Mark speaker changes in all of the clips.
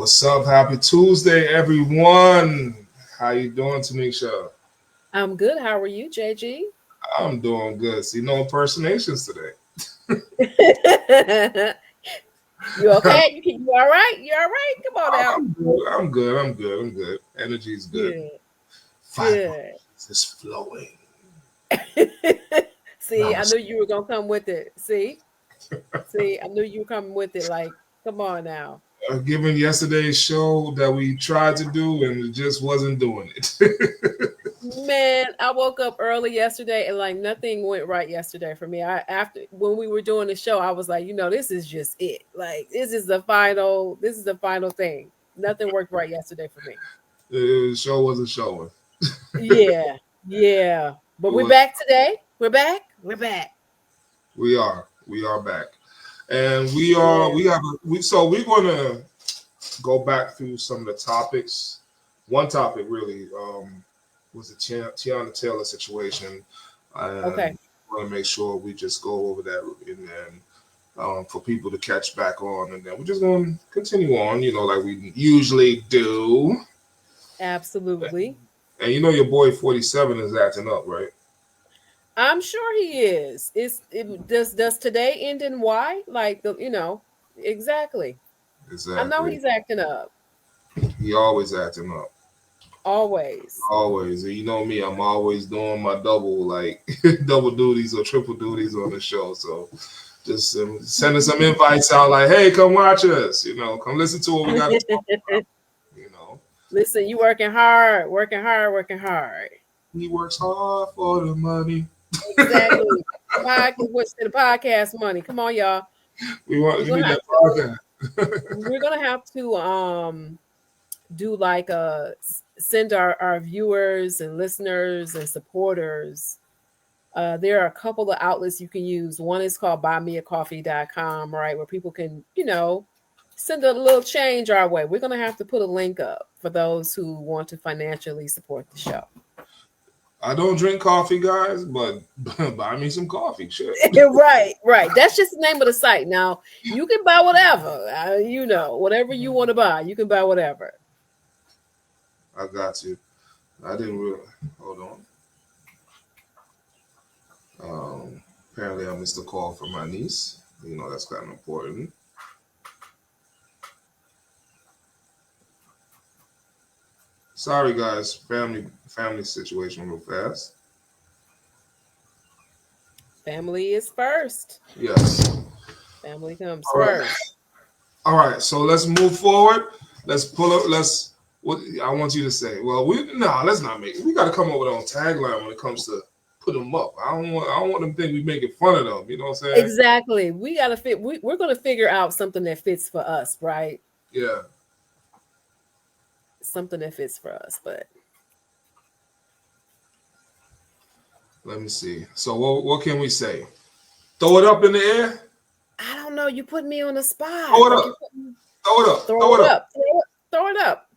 Speaker 1: What's up? Happy Tuesday, everyone. How you doing, Tanisha?
Speaker 2: I'm good. How are you, JG?
Speaker 1: I'm doing good. See, no impersonations today.
Speaker 2: You okay? You all right? You all right? Come on out.
Speaker 1: I'm good. I'm good. Energy's good.
Speaker 2: Good.
Speaker 1: Fiber
Speaker 2: Good.
Speaker 1: is flowing.
Speaker 2: See, I knew you were gonna come with it. See, I knew you were coming with it. Like, come on now.
Speaker 1: Given yesterday's show that we tried to do and it just wasn't doing it.
Speaker 2: Man, I woke up early yesterday and like nothing went right yesterday for me. After when we were doing the show, I was like, this is just it. Like this is the final thing. Nothing worked right yesterday for me.
Speaker 1: The show wasn't showing.
Speaker 2: Yeah. But we're back today. We're back.
Speaker 1: We are back. And we're gonna go back through some of the topics. One topic really was the Tiana Taylor situation. And
Speaker 2: Okay.
Speaker 1: I want to make sure we just go over that and then for people to catch back on, and then we're just going to continue on, like we usually do.
Speaker 2: Absolutely.
Speaker 1: And your boy 47 is acting up, right?
Speaker 2: I'm sure he is. Does today end in Y? Like exactly. I know he's acting up.
Speaker 1: He always acting up.
Speaker 2: Always.
Speaker 1: And you know me, I'm always doing my double duties or triple duties on the show. So just sending some invites out like, hey, come watch us. Come listen to what we got to talk about.
Speaker 2: Listen, you working hard.
Speaker 1: He works hard for the money.
Speaker 2: Exactly. What's the podcast money? Come on, y'all.
Speaker 1: We're gonna
Speaker 2: have to do like send our viewers and listeners and supporters. There are a couple of outlets you can use. One is called buymeacoffee.com, right, where people can send a little change our way. We're gonna have to put a link up for those who want to financially support the show.
Speaker 1: I don't drink coffee, guys, but buy me some coffee. Shit.
Speaker 2: Right. That's just the name of the site. Now, you can buy whatever. Whatever you want to buy, you can buy whatever.
Speaker 1: I got you. I didn't really. Hold on. Apparently, I missed a call from my niece. That's kind of important. Sorry, guys. Family situation real fast.
Speaker 2: Family is first.
Speaker 1: Yes.
Speaker 2: Family comes
Speaker 1: first.
Speaker 2: Right.
Speaker 1: All right. So let's move forward. Let's pull up. What I want you to say. Well, let's not make it. We got to come up with our own tagline when it comes to put them up. I don't want them to think we making fun of them. You know what I'm saying?
Speaker 2: Exactly. We got to fit. We're going to figure out something that fits for us, right?
Speaker 1: Yeah.
Speaker 2: Something that fits for us, but
Speaker 1: let me see. So what can we say? Throw it up in the air?
Speaker 2: I don't know. You put me on the spot.
Speaker 1: Throw it up. Throw it up.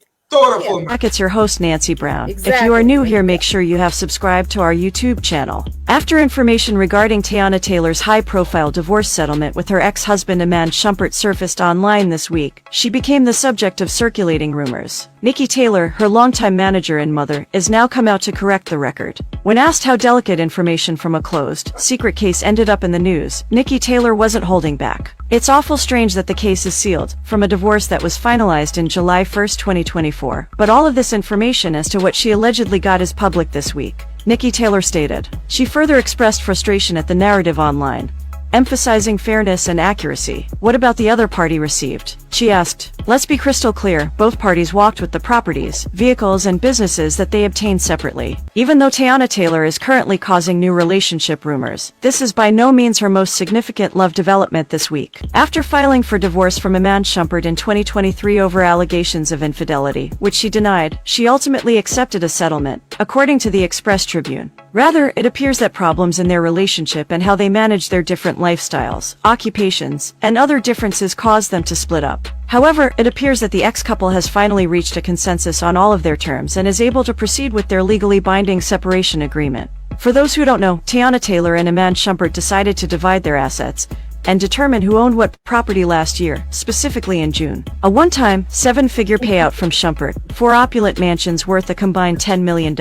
Speaker 3: It's your host, Nancy Brown. Exactly. If you are new here, make sure you have subscribed to our YouTube channel. After information regarding Tiana Taylor's high-profile divorce settlement with her ex-husband Iman Shumpert surfaced online this week, she became the subject of circulating rumors. Nikki Taylor, her longtime manager and mother, is now come out to correct the record. When asked how delicate information from a closed, secret case ended up in the news, Nikki Taylor wasn't holding back. It's awful strange that the case is sealed, from a divorce that was finalized in July 1st, 2024. But all of this information as to what she allegedly got is public this week, Nikki Taylor stated. She further expressed frustration at the narrative online, emphasizing fairness and accuracy. What about the other party received? She asked. Let's be crystal clear, both parties walked with the properties, vehicles and businesses that they obtained separately. Even though Tiana Taylor is currently causing new relationship rumors, this is by no means her most significant love development this week. After filing for divorce from Iman Shumpert in 2023 over allegations of infidelity, which she denied, she ultimately accepted a settlement, according to the Express Tribune. Rather, it appears that problems in their relationship and how they manage their different lifestyles, occupations, and other differences caused them to split up. However, it appears that the ex-couple has finally reached a consensus on all of their terms and is able to proceed with their legally binding separation agreement. For those who don't know, Tiana Taylor and Iman Shumpert decided to divide their assets, and determine who owned what property last year, specifically in June. A one-time, seven-figure payout from Schumpert, 4 opulent mansions worth a combined $10 million,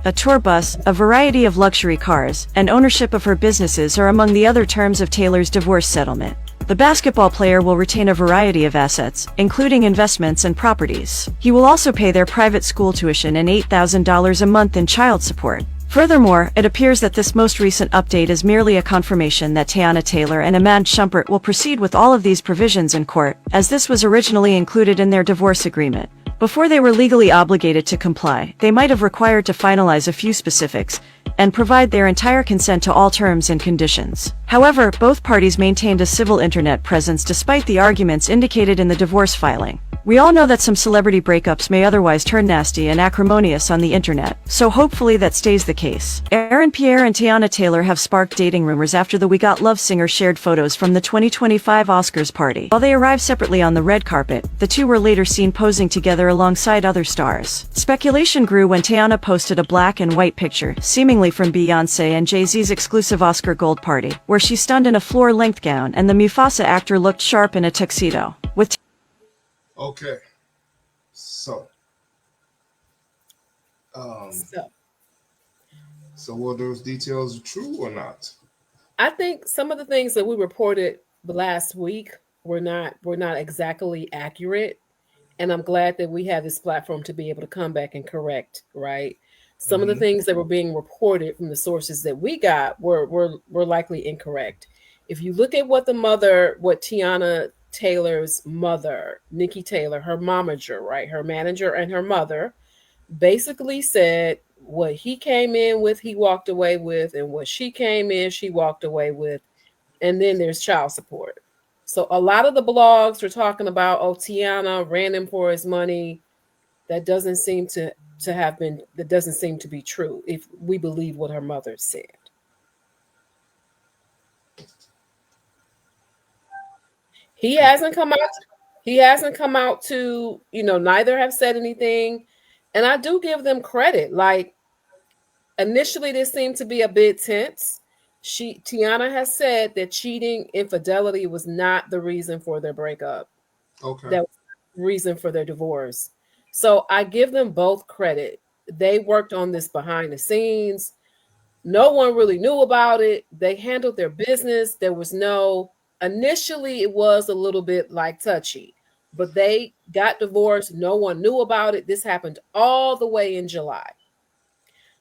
Speaker 3: a tour bus, a variety of luxury cars, and ownership of her businesses are among the other terms of Taylor's divorce settlement. The basketball player will retain a variety of assets, including investments and properties. He will also pay their private school tuition and $8,000 a month in child support. Furthermore, it appears that this most recent update is merely a confirmation that Teyana Taylor and Amand Schumpert will proceed with all of these provisions in court, as this was originally included in their divorce agreement. Before they were legally obligated to comply, they might have required to finalize a few specifics and provide their entire consent to all terms and conditions. However, both parties maintained a civil internet presence despite the arguments indicated in the divorce filing. We all know that some celebrity breakups may otherwise turn nasty and acrimonious on the internet, so hopefully that stays the case. Aaron Pierre and Teyana Taylor have sparked dating rumors after the We Got Love singer shared photos from the 2025 Oscars party. While they arrived separately on the red carpet, the two were later seen posing together alongside other stars. Speculation grew when Teyana posted a black and white picture, seemingly from Beyoncé and Jay-Z's exclusive Oscar Gold party, where she stunned in a floor-length gown and the Mufasa actor looked sharp in a tuxedo. With
Speaker 1: Okay, so were those details true or not?
Speaker 2: I think some of the things that we reported last week were not exactly accurate, and I'm glad that we have this platform to be able to come back and correct. Right, some of the things that were being reported from the sources that we got were likely incorrect. If you look at what Teyana Taylor's mother, Nikki Taylor, her momager, right, her manager and her mother, basically said what he came in with, he walked away with, and what she came in, she walked away with, and then there's child support. So a lot of the blogs were talking about, oh, Teyana ran him for his money. That doesn't seem to be true if we believe what her mother said. He hasn't come out to, neither have said anything. And I do give them credit. Like, initially this seemed to be a bit tense. Teyana has said that cheating, infidelity was not the reason for their breakup.
Speaker 1: Okay.
Speaker 2: That was the reason for their divorce. So I give them both credit. They worked on this behind the scenes. No one really knew about it. They handled their business. Initially, it was a little bit like touchy, but they got divorced. No one knew about it. This happened all the way in July.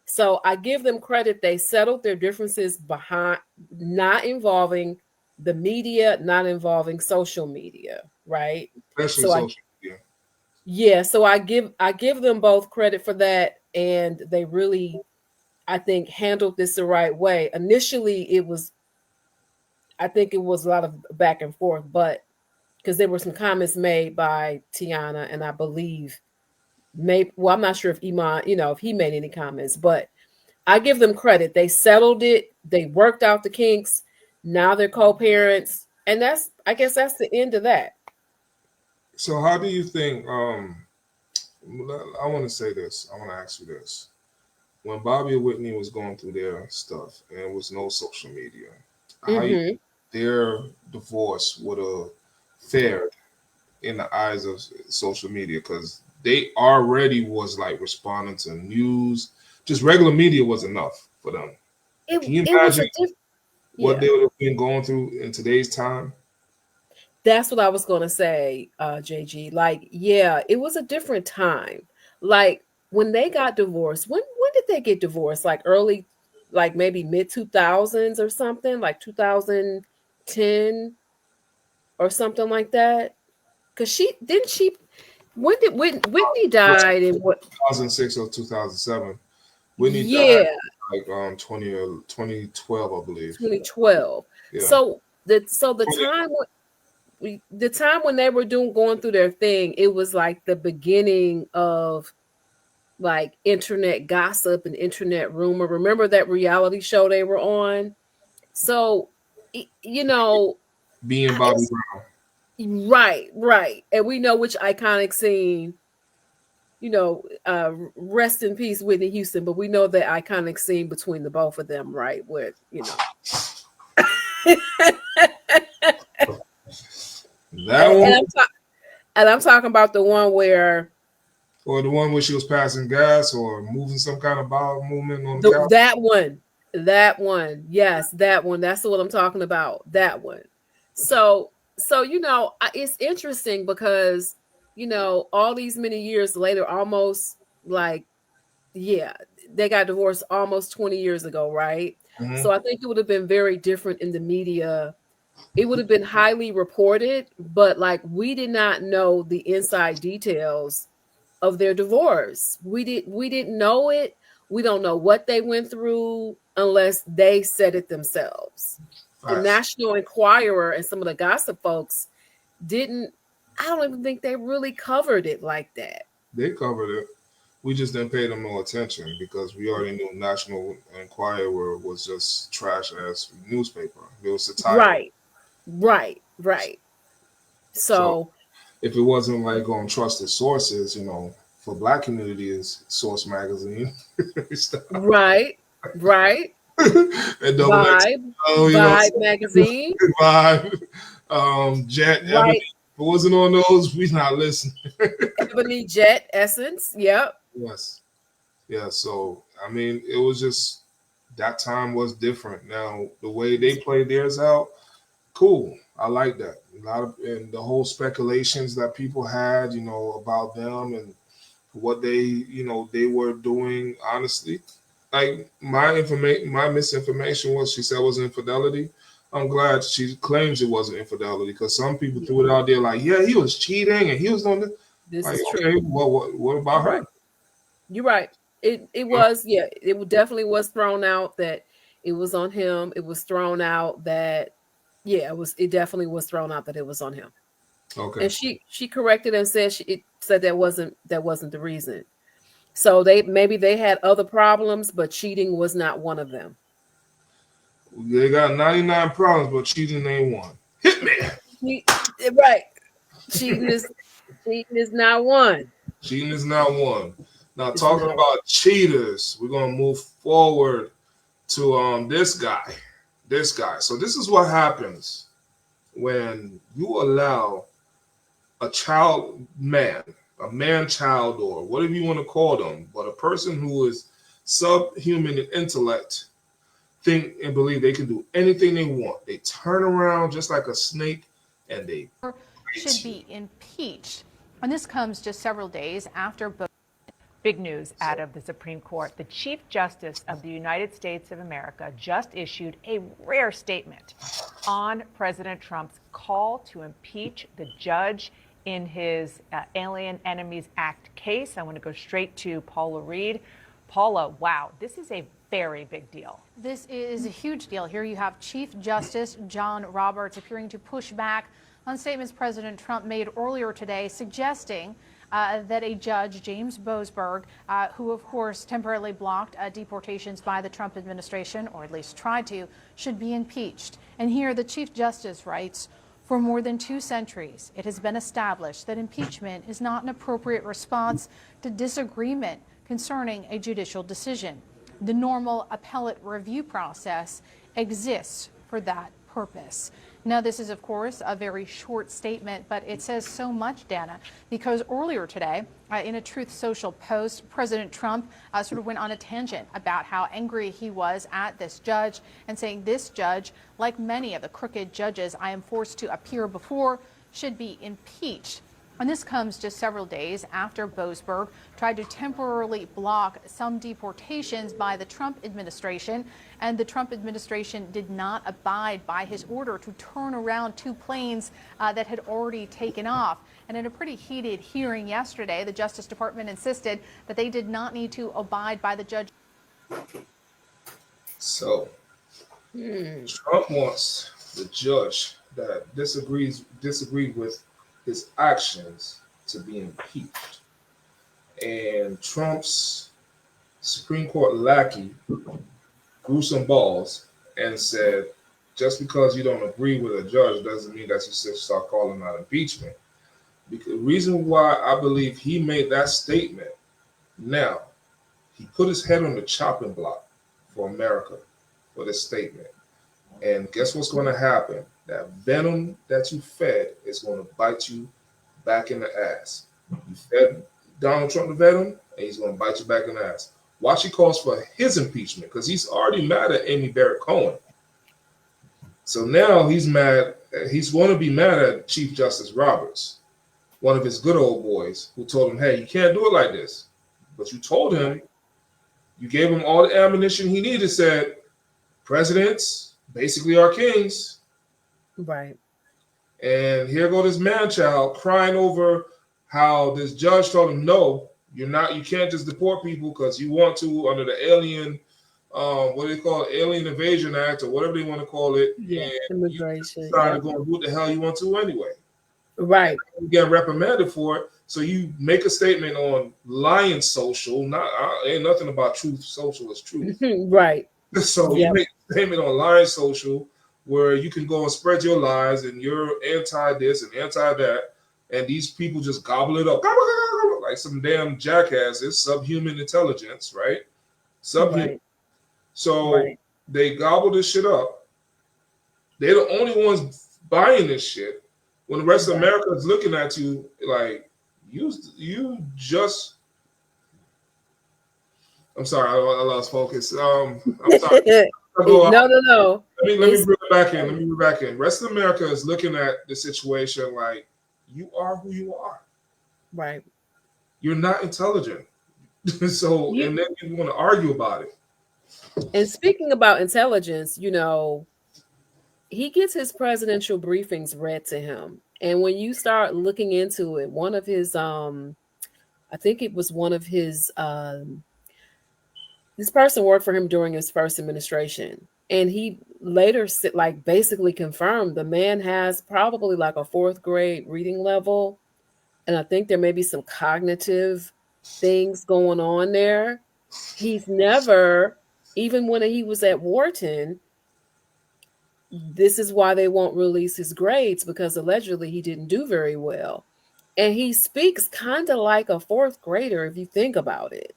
Speaker 2: So I give them credit. They settled their differences behind, not involving the media, not involving social media, right?
Speaker 1: Especially
Speaker 2: so
Speaker 1: social media.
Speaker 2: Yeah. So I give them both credit for that. And they really, I think, handled this the right way. Initially, I think it was a lot of back and forth, but because there were some comments made by Teyana, and I believe I'm not sure if Iman, if he made any comments, but I give them credit. They settled it. They worked out the kinks. Now they're co-parents. And I guess that's the end of that.
Speaker 1: So how do you think, I want to say this. I want to ask you this. When Bobby and Whitney was going through their stuff and there was no social media, how their divorce would have fared in the eyes of social media? Because they already was like responding to news. Just regular media was enough for them. Can you imagine what they would have been going through in today's time?
Speaker 2: That's what I was going to say, JG. Like, yeah, it was a different time. Like, when they got divorced, when did they get divorced? Like early, like maybe mid 2000s or something, like 2010 or something like that. Because when did Whitney died in what?
Speaker 1: 2006 or 2007. Whitney died like 2012, I believe.
Speaker 2: 2012. Yeah. So the time when they were going through their thing, it was like the beginning of like internet gossip and internet rumor. Remember that reality show they were on? So,
Speaker 1: being Bobby Brown.
Speaker 2: Right. And we know which iconic scene, rest in peace, Whitney Houston, but we know the iconic scene between the both of them, right? Where,
Speaker 1: That one,
Speaker 2: and I'm talking about the one where,
Speaker 1: or the one where she was passing gas or moving some kind of bowel movement on the couch.
Speaker 2: that one, yes, that one. That's what I'm talking about. That one. So it's interesting because all these many years later, almost like, yeah, they got divorced almost 20 years ago, right?
Speaker 1: Mm-hmm.
Speaker 2: So I think it would have been very different in the media. It would have been highly reported, but like we did not know the inside details of their divorce. We didn't know it. We don't know what they went through unless they said it themselves. The National Enquirer and some of the gossip folks didn't. I don't even think they really covered it like that.
Speaker 1: They covered it. We just didn't pay them no attention because we already knew National Enquirer was just trash ass newspaper. It was satire.
Speaker 2: Right. So
Speaker 1: if it wasn't like on trusted sources, for Black community is Source Magazine.
Speaker 2: right.
Speaker 1: And Double X,
Speaker 2: Vibe magazine.
Speaker 1: Vibe. Jet,
Speaker 2: Right.
Speaker 1: Ebony. If it wasn't on those, we not listening.
Speaker 2: Ebony, Jet, Essence. Yep.
Speaker 1: Yes. Yeah. So I mean, it was just that time was different. Now the way they played theirs out, cool. I like that. And the whole speculations that people had, about them and what they were doing. Honestly, like my misinformation was she said it was infidelity. I'm glad she claims it wasn't infidelity because some people threw it out there like, yeah, he was cheating and he was doing this.
Speaker 2: This
Speaker 1: like,
Speaker 2: is true.
Speaker 1: Okay, what about her?
Speaker 2: You're right. It was, yeah, it definitely was thrown out that it was on him. It was thrown out that, yeah, it definitely was thrown out that it was on him.
Speaker 1: Okay.
Speaker 2: And she corrected and said it said that wasn't the reason. So maybe they had other problems, but cheating was not one of them.
Speaker 1: They got 99 problems, but cheating ain't one. Hit me.
Speaker 2: Right. Cheating is not one.
Speaker 1: Cheating is not one. Now, talking about cheaters, we're going to move forward to this guy. So this is what happens when you allow a man-child, or whatever you want to call them, but a person who is subhuman in intellect, think and believe they can do anything they want. They turn around just like a snake and they
Speaker 4: should be impeached. And this comes just several days after
Speaker 5: Big news out of the Supreme Court. The Chief Justice of the United States of America just issued a rare statement on President Trump's call to impeach the judge in his Alien Enemies Act case. I want to go straight to Paula Reed. Paula, wow, this is a very big deal.
Speaker 4: This is a huge deal. Here you have Chief Justice John Roberts appearing to push back on statements President Trump made earlier today, suggesting that a judge, James Boasberg, who of course temporarily blocked deportations by the Trump administration, or at least tried to, should be impeached. And here the Chief Justice writes, for more than 2 centuries, it has been established that impeachment is not an appropriate response to disagreement concerning a judicial decision. The normal appellate review process exists for that purpose. Now, this is, of course, a very short statement, but it says so much, Dana, because earlier today, in a Truth Social post, President Trump sort of went on a tangent about how angry he was at this judge and saying this judge, like many of the crooked judges I am forced to appear before, should be impeached. And this comes just several days after Boasberg tried to temporarily block some deportations by the Trump administration, and the Trump administration did not abide by his order to turn around 2 planes that had already taken off. And in a pretty heated hearing yesterday, the Justice Department insisted that they did not need to abide by the judge.
Speaker 1: So, Trump wants the judge that disagreed with his actions to be impeached. And Trump's Supreme Court lackey grew some balls and said, just because you don't agree with a judge doesn't mean that you should start calling out impeachment. Because the reason why I believe he made that statement, now, he put his head on the chopping block for America for this statement. And guess what's going to happen? that venom that you fed is going to bite you back in the ass. You fed Donald Trump the venom, and he's going to bite you back in the ass. Watch he calls for his impeachment because he's already mad at Amy Barrett Cohen. So now he's mad. He's going to be mad at Chief Justice Roberts, one of his good old boys, who told him, hey, you can't do it like this. But you told him, you gave him all the ammunition he needed, said, presidents basically are kings.
Speaker 2: Right.
Speaker 1: And here go this man-child crying over how this judge told him, no, you can't just deport people because you want to under the alien, what do they call it, Alien Invasion Act or whatever they want to call it.
Speaker 2: Yeah,
Speaker 1: and
Speaker 2: immigration.
Speaker 1: You decide to go and do what the hell you want to anyway.
Speaker 2: Right.
Speaker 1: You get reprimanded for it. So you make a statement on Lion Social. Ain't nothing about Truth Social is truth.
Speaker 2: Right.
Speaker 1: So you make a statement on Lion Social where you can go and spread your lies and you're anti this and anti that, and these people just gobble it up like some damn jackasses, subhuman intelligence, right? Subhuman.
Speaker 2: Right.
Speaker 1: So they gobble this shit up. They're the only ones buying this shit. When the rest of America is looking at you like you just. I'm sorry, I lost focus. I'm sorry.
Speaker 2: No.
Speaker 1: Let me bring it back in. Let me bring it back in. Rest of America is looking at the situation like you are who you are.
Speaker 2: Right.
Speaker 1: You're not intelligent. So, and then you want to argue about it.
Speaker 2: And speaking about intelligence, he gets his presidential briefings read to him. And when you start looking into it, one of his, I think it was one of his, this person worked for him during his first administration. And he later basically confirmed the man has probably like a 4th grade reading level. And I think there may be some cognitive things going on there. He's never, even when he was at Wharton, this is why they won't release his grades, because allegedly he didn't do very well. And he speaks kind of like a 4th grader if you think about it.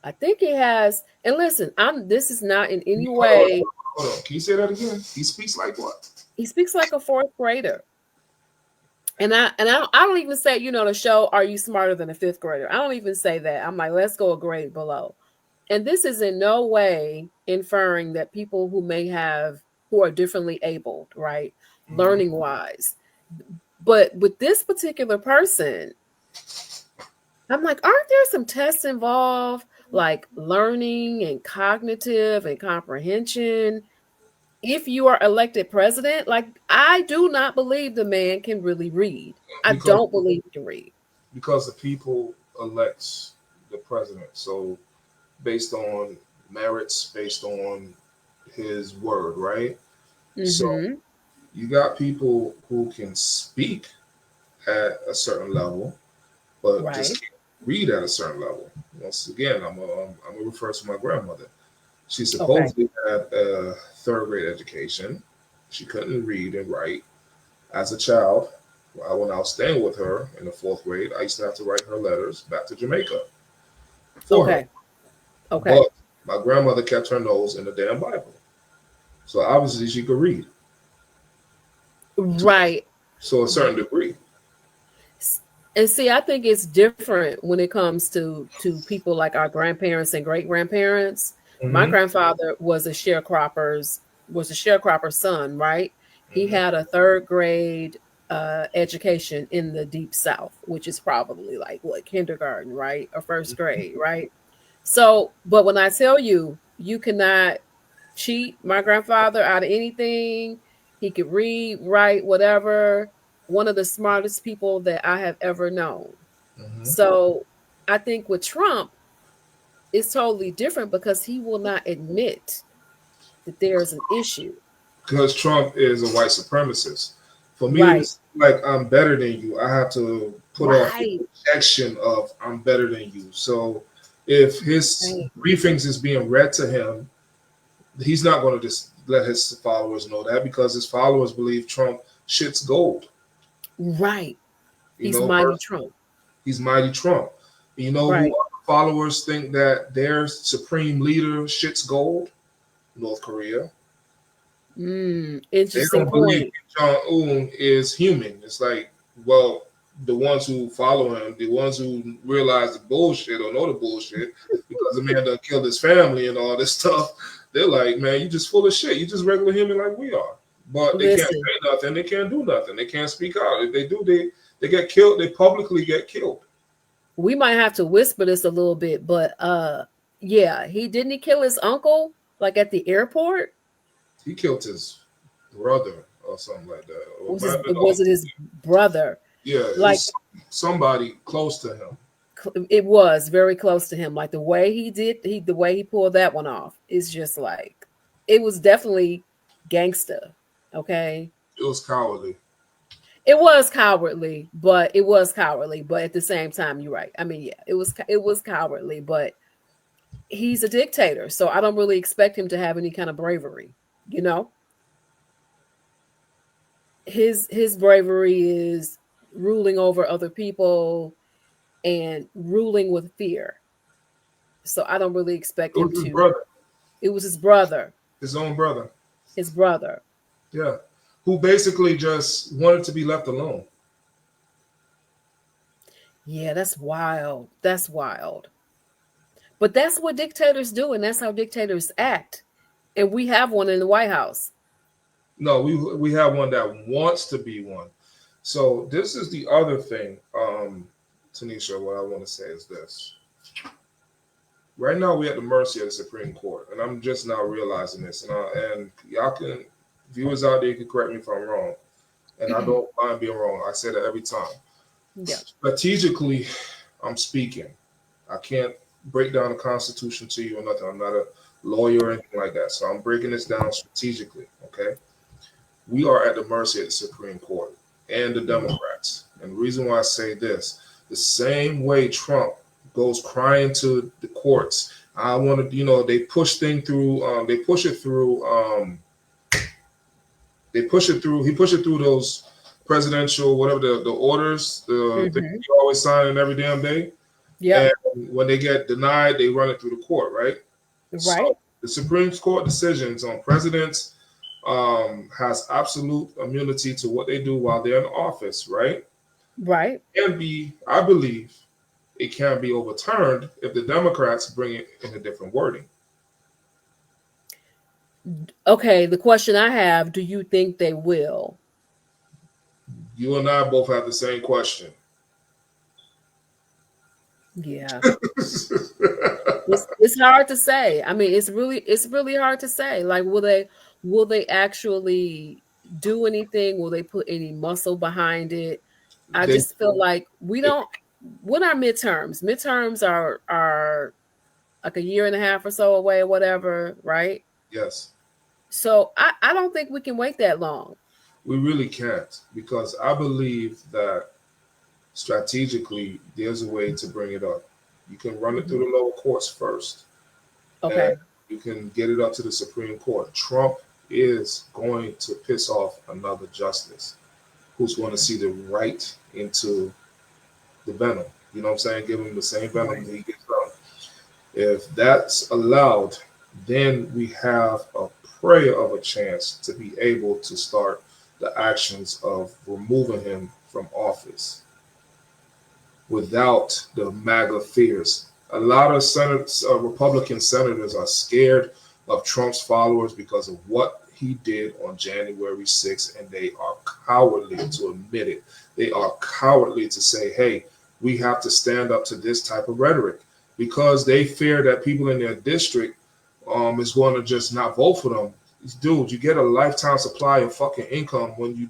Speaker 2: I think he has, and listen, this is not in any way.
Speaker 1: Hold on. Can you say that again? He speaks like what?
Speaker 2: He speaks like a 4th grader. And I don't even say, the show, are you smarter than a 5th grader? I don't even say that. I'm like, let's go a grade below. And this is in no way inferring that people who are differently abled, right? Mm-hmm. Learning wise. But with this particular person, I'm like, aren't there some tests involved, like learning and cognitive and comprehension? If you are elected president, like, I do not believe the man can really read. I don't believe he can read.
Speaker 1: Because the people elects the president. So based on merits, based on his word, right? Mm-hmm. So you got people who can speak at a certain level, but just can't read at a certain level. Once again, I'm gonna refer to my grandmother. She supposedly had a 3rd grade education. She couldn't read and write. As a child, when I was staying with her in the 4th grade, I used to have to write her letters back to Jamaica for her. Okay. But my grandmother kept her nose in the damn Bible. So obviously she could read.
Speaker 2: Right.
Speaker 1: So a certain degree.
Speaker 2: And see, I think it's different when it comes to people like our grandparents and great-grandparents. Mm-hmm. My grandfather was a sharecropper's son, right? Mm-hmm. He had a 3rd grade education in the Deep South, which is probably like kindergarten, right? Or 1st grade, right? So, but when I tell you, you cannot cheat my grandfather out of anything. He could read, write, whatever. One of the smartest people that I have ever known. Mm-hmm. So I think with Trump, it's totally different because he will not admit that there's an issue.
Speaker 1: Because Trump is a white supremacist. For me, it's like I'm better than you. I have to put off the projection of I'm better than you. So if his briefings is being read to him, he's not going to just let his followers know that, because his followers believe Trump shits gold.
Speaker 2: Right. He's mighty Trump.
Speaker 1: He's mighty Trump. You know who followers think that their supreme leader shits gold? North Korea. They
Speaker 2: Interesting
Speaker 1: don't believe
Speaker 2: point.
Speaker 1: Kim Jong-un is human. It's like, well, the ones who follow him, the ones who realize the bullshit or know the bullshit because the man done killed his family and all this stuff, they're like, man, you just full of shit. You just regular human like we are. But they can't
Speaker 2: Listen,
Speaker 1: say nothing. They can't do nothing. They can't speak out. If they do, they get killed. They publicly get killed.
Speaker 2: we might have to whisper this a little bit, but yeah, he kill his uncle like at the airport?
Speaker 1: He killed his brother or something like that. Or
Speaker 2: Was
Speaker 1: might
Speaker 2: his,
Speaker 1: have been
Speaker 2: was it his brother?
Speaker 1: yeah, it
Speaker 2: Like
Speaker 1: was somebody close to him.
Speaker 2: it was very close to him. Like the way the way he pulled that one off is just like it was definitely gangster. Okay.
Speaker 1: It was cowardly.
Speaker 2: It was cowardly, but at the same time, you're right. I mean, yeah, it was cowardly, but he's a dictator, so I don't really expect him to have any kind of bravery. You know, his bravery is ruling over other people and ruling with fear. So I don't really expect
Speaker 1: It
Speaker 2: him
Speaker 1: was his
Speaker 2: to.
Speaker 1: brother,
Speaker 2: It was his brother,
Speaker 1: his own brother.
Speaker 2: his brother.
Speaker 1: Yeah. Who basically just wanted to be left alone.
Speaker 2: Yeah, that's wild. That's wild. But that's what dictators do, and that's how dictators act. And we have one in the White House.
Speaker 1: No, we have one that wants to be one. So this is the other thing, Tanisha, what I want to say is this. Right now we're at the mercy of the Supreme Court, and I'm just now realizing this. And y'all can, viewers out there can correct me if I'm wrong. And I don't mind being wrong. I say that every time.
Speaker 2: Yeah.
Speaker 1: Strategically, I'm speaking. I can't break down the Constitution to you or nothing. I'm not a lawyer or anything like that. So I'm breaking this down strategically, okay? We are at the mercy of the Supreme Court and the Democrats. And the reason why I say this, the same way Trump goes crying to the courts, I want to, they push thing through, they push it through, he push it through those presidential, whatever the orders, the thing you always sign in every damn day.
Speaker 2: Yeah.
Speaker 1: And when they get denied, they run it through the court, right?
Speaker 2: Right.
Speaker 1: So the Supreme Court decisions on presidents has absolute immunity to what they do while they're in office, right?
Speaker 2: Right.
Speaker 1: I believe, it can be overturned if the Democrats bring it in a different wording.
Speaker 2: Okay, the question I have, do you think they will?
Speaker 1: You and I both have the same question.
Speaker 2: Yeah. It's hard to say. I mean, it's really hard to say. Like, will they actually do anything? Will they put any muscle behind it? I just feel like when our midterms are like a year and a half or so away or whatever, right?
Speaker 1: Yes.
Speaker 2: So I don't think we can wait that long.
Speaker 1: We really can't, because I believe that strategically there's a way to bring it up. You can run it through the lower courts first.
Speaker 2: Okay.
Speaker 1: And you can get it up to the Supreme Court. Trump is going to piss off another justice who's going to see the right into the venom. You know what I'm saying? Give him the same venom that he gets from. If that's allowed, then we have a prayer of a chance to be able to start the actions of removing him from office without the MAGA fears. A lot of Republican senators are scared of Trump's followers because of what he did on January 6th, and they are cowardly to admit it. They are cowardly to say, hey, we have to stand up to this type of rhetoric, because they fear that people in their district is going to just not vote for them. Dude, you get a lifetime supply of fucking income when you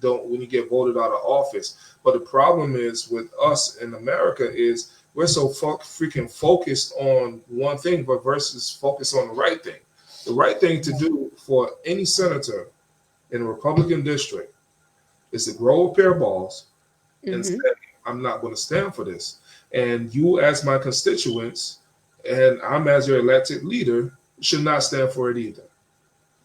Speaker 1: get voted out of office. But the problem is with us in America is we're so freaking focused on one thing, but versus focus on the right thing. The right thing to do for any senator in a Republican district is to grow a pair of balls and say, I'm not going to stand for this. And you, as my constituents, and I'm as your elected leader, should not stand for it either.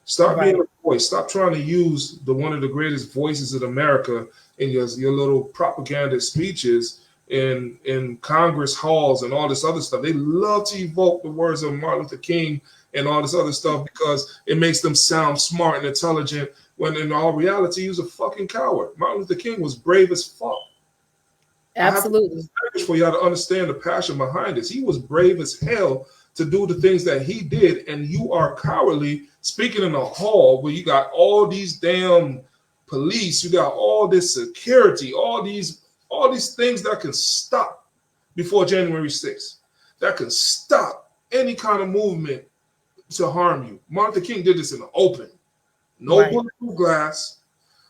Speaker 1: Start being a voice. Stop trying to use one of the greatest voices in America in your little propaganda speeches in Congress halls and all this other stuff. They love to evoke the words of Martin Luther King and all this other stuff because it makes them sound smart and intelligent when in all reality he was a fucking coward. Martin Luther King was brave as fuck.
Speaker 2: Absolutely.
Speaker 1: I have to for y'all to understand the passion behind this. He was brave as hell to do the things that he did, and you are cowardly speaking in a hall where you got all these damn police, you got all this security, all these things that can stop before January 6th, that can stop any kind of movement to harm you. Martin Luther King did this in the open. No bulletproof glass,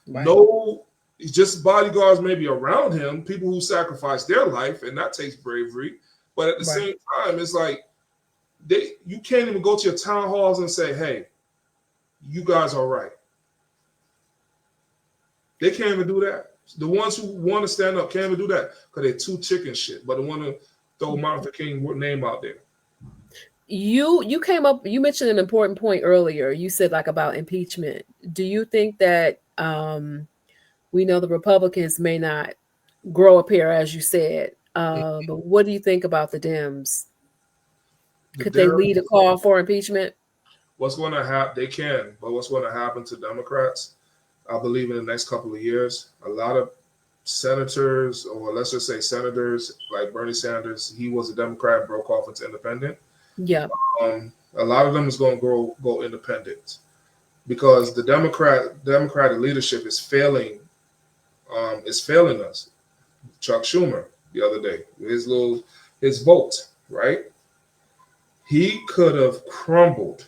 Speaker 1: no just bodyguards maybe around him, people who sacrifice their life, and that takes bravery. But at the same time, it's like you can't even go to your town halls and say, hey, you guys are right. They can't even do that. The ones who want to stand up can't even do that because they're too chicken shit. But they want to throw Martin Luther King's name out there.
Speaker 2: You came up, you mentioned an important point earlier. You said like about impeachment. Do you think that we know the Republicans may not grow a pair, as you said, but what do you think about the Dems? Could they lead a call for impeachment?
Speaker 1: What's going to happen? They can, but what's going to happen to Democrats? I believe in the next couple of years, a lot of senators, or let's just say senators like Bernie Sanders, he was a Democrat, broke off into independent.
Speaker 2: Yeah.
Speaker 1: A lot of them is going to go independent because the Democratic leadership is failing. Is failing us. Chuck Schumer the other day, his vote, right? He could have crumbled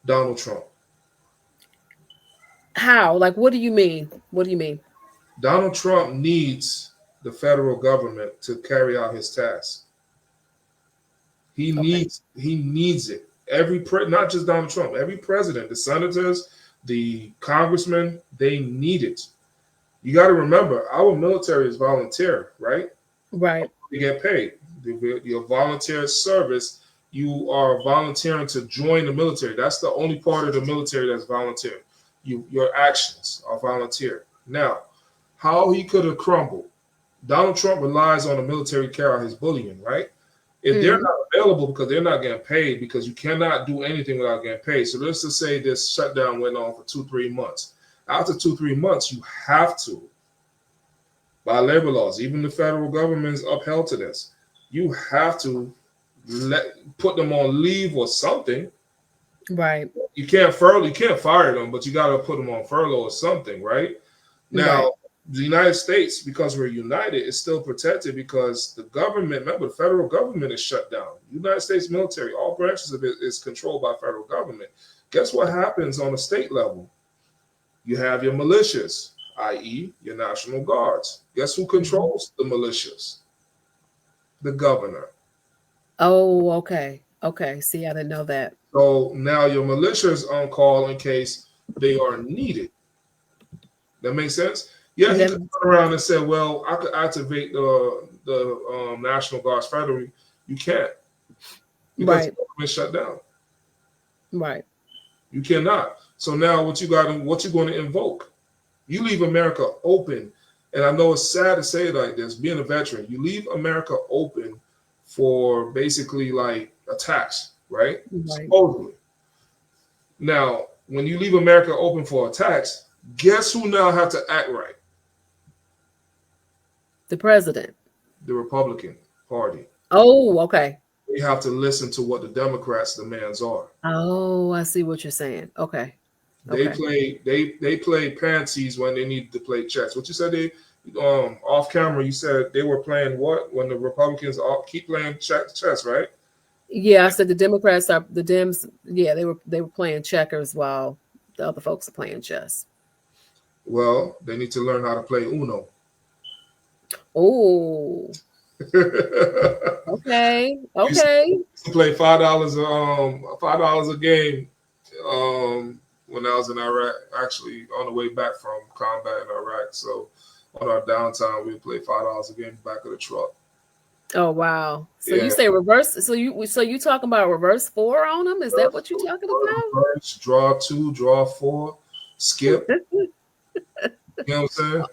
Speaker 1: Donald Trump.
Speaker 2: How? Like, what do you mean? What do you mean?
Speaker 1: Donald Trump needs the federal government to carry out his tasks. He needs it. Not just Donald Trump, every president, the senators, the congressmen, they need it. You got to remember, our military is volunteer, right?
Speaker 2: Right.
Speaker 1: You get paid. Your volunteer service, you are volunteering to join the military. That's the only part of the military that's volunteer. Your actions are volunteer. Now, how he could have crumbled. Donald Trump relies on the military to carry out his bullying, right? If they're not available because they're not getting paid, because you cannot do anything without getting paid. So let's just say this shutdown went on for 2-3 months. After 2-3 months, you have to, by labor laws, even the federal government is upheld to this. You have to put them on leave or something. Right. You can't fire them, but you got to put them on furlough or something, right? Now, the United States, because we're united, is still protected because the government, remember, the federal government is shut down. The United States military, all branches of it is controlled by federal government. Guess what happens on the state level? You have your militias, i.e. your National Guards. Guess who controls the militias? The governor.
Speaker 2: Oh, okay. Okay. See, I didn't know that.
Speaker 1: So now your militia is on call in case they are needed. That makes sense? Yeah, he could turn around and say, well, I could activate the National Guards federally. You can't. Because the government shut down.
Speaker 2: Right.
Speaker 1: You cannot. So now what you're going to invoke? You leave America open. And I know it's sad to say it like this, being a veteran, you leave America open for basically like attacks, right? Supposedly. Now, when you leave America open for attacks, guess who now have to act right?
Speaker 2: The president.
Speaker 1: The Republican Party.
Speaker 2: Oh, okay.
Speaker 1: They have to listen to what the Democrats' demands are.
Speaker 2: Oh, I see what you're saying. Okay.
Speaker 1: They play pansies when they need to play chess. What you said off camera, you said they were playing what when the Republicans keep playing chess, right?
Speaker 2: Yeah, I said the Dems. Yeah, they were playing checkers while the other folks are playing chess.
Speaker 1: Well, they need to learn how to play Uno.
Speaker 2: Oh. Okay.
Speaker 1: To play $5 a game. When I was in Iraq, actually on the way back from combat in Iraq. So on our downtime, we play $5 a game back of the truck.
Speaker 2: Oh wow! So you say reverse? So you talking about reverse 4 on them? Is that what you're talking about?
Speaker 1: Reverse, draw 2, draw 4, skip. You know what I'm saying?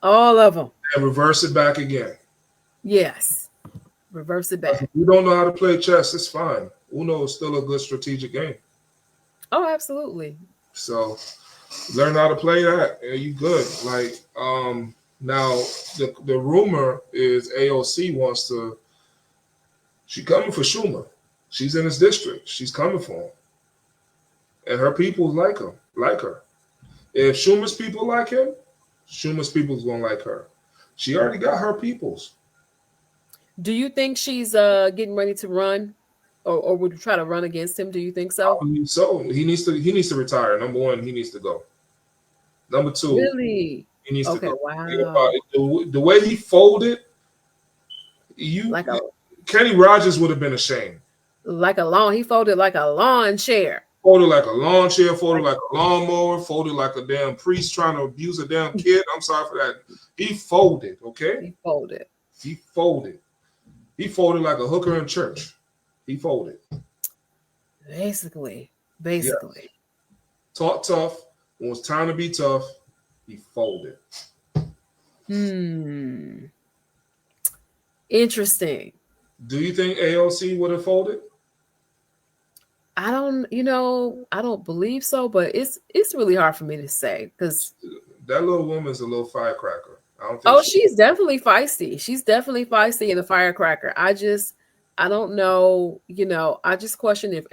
Speaker 2: All of them.
Speaker 1: And reverse it back again.
Speaker 2: Yes. Reverse it back.
Speaker 1: If you don't know how to play chess, it's fine. Uno is still a good strategic game.
Speaker 2: Oh, absolutely.
Speaker 1: So learn how to play that, and you good. Like now, the rumor is AOC wants to. She coming for Schumer. She's in his district. She's coming for him, and her people like him, like her. If Schumer's people like him, Schumer's people's gonna like her. She already got her peoples.
Speaker 2: Do you think she's getting ready to run, or would try to run against him? Do you think so?
Speaker 1: So he needs to retire. Number one, he needs to go. Number two,
Speaker 2: Really?
Speaker 1: he needs to go.
Speaker 2: Wow.
Speaker 1: The way he folded,
Speaker 2: Like a
Speaker 1: Kenny Rogers would have been ashamed.
Speaker 2: he folded like a lawn chair.
Speaker 1: Folded like a lawn chair, folded like a lawnmower, folded like a damn priest trying to abuse a damn kid. I'm sorry for that. He folded, okay?
Speaker 2: He folded.
Speaker 1: He folded. He folded like a hooker in church. He folded.
Speaker 2: Basically.
Speaker 1: Yeah. Talk tough. When it was time to be tough, he folded.
Speaker 2: Interesting.
Speaker 1: Do you think AOC would have folded?
Speaker 2: I don't believe so, but it's really hard for me to say because
Speaker 1: that little woman's a little firecracker. I don't think
Speaker 2: she's definitely feisty. She's definitely feisty and a firecracker. I don't know, I just question if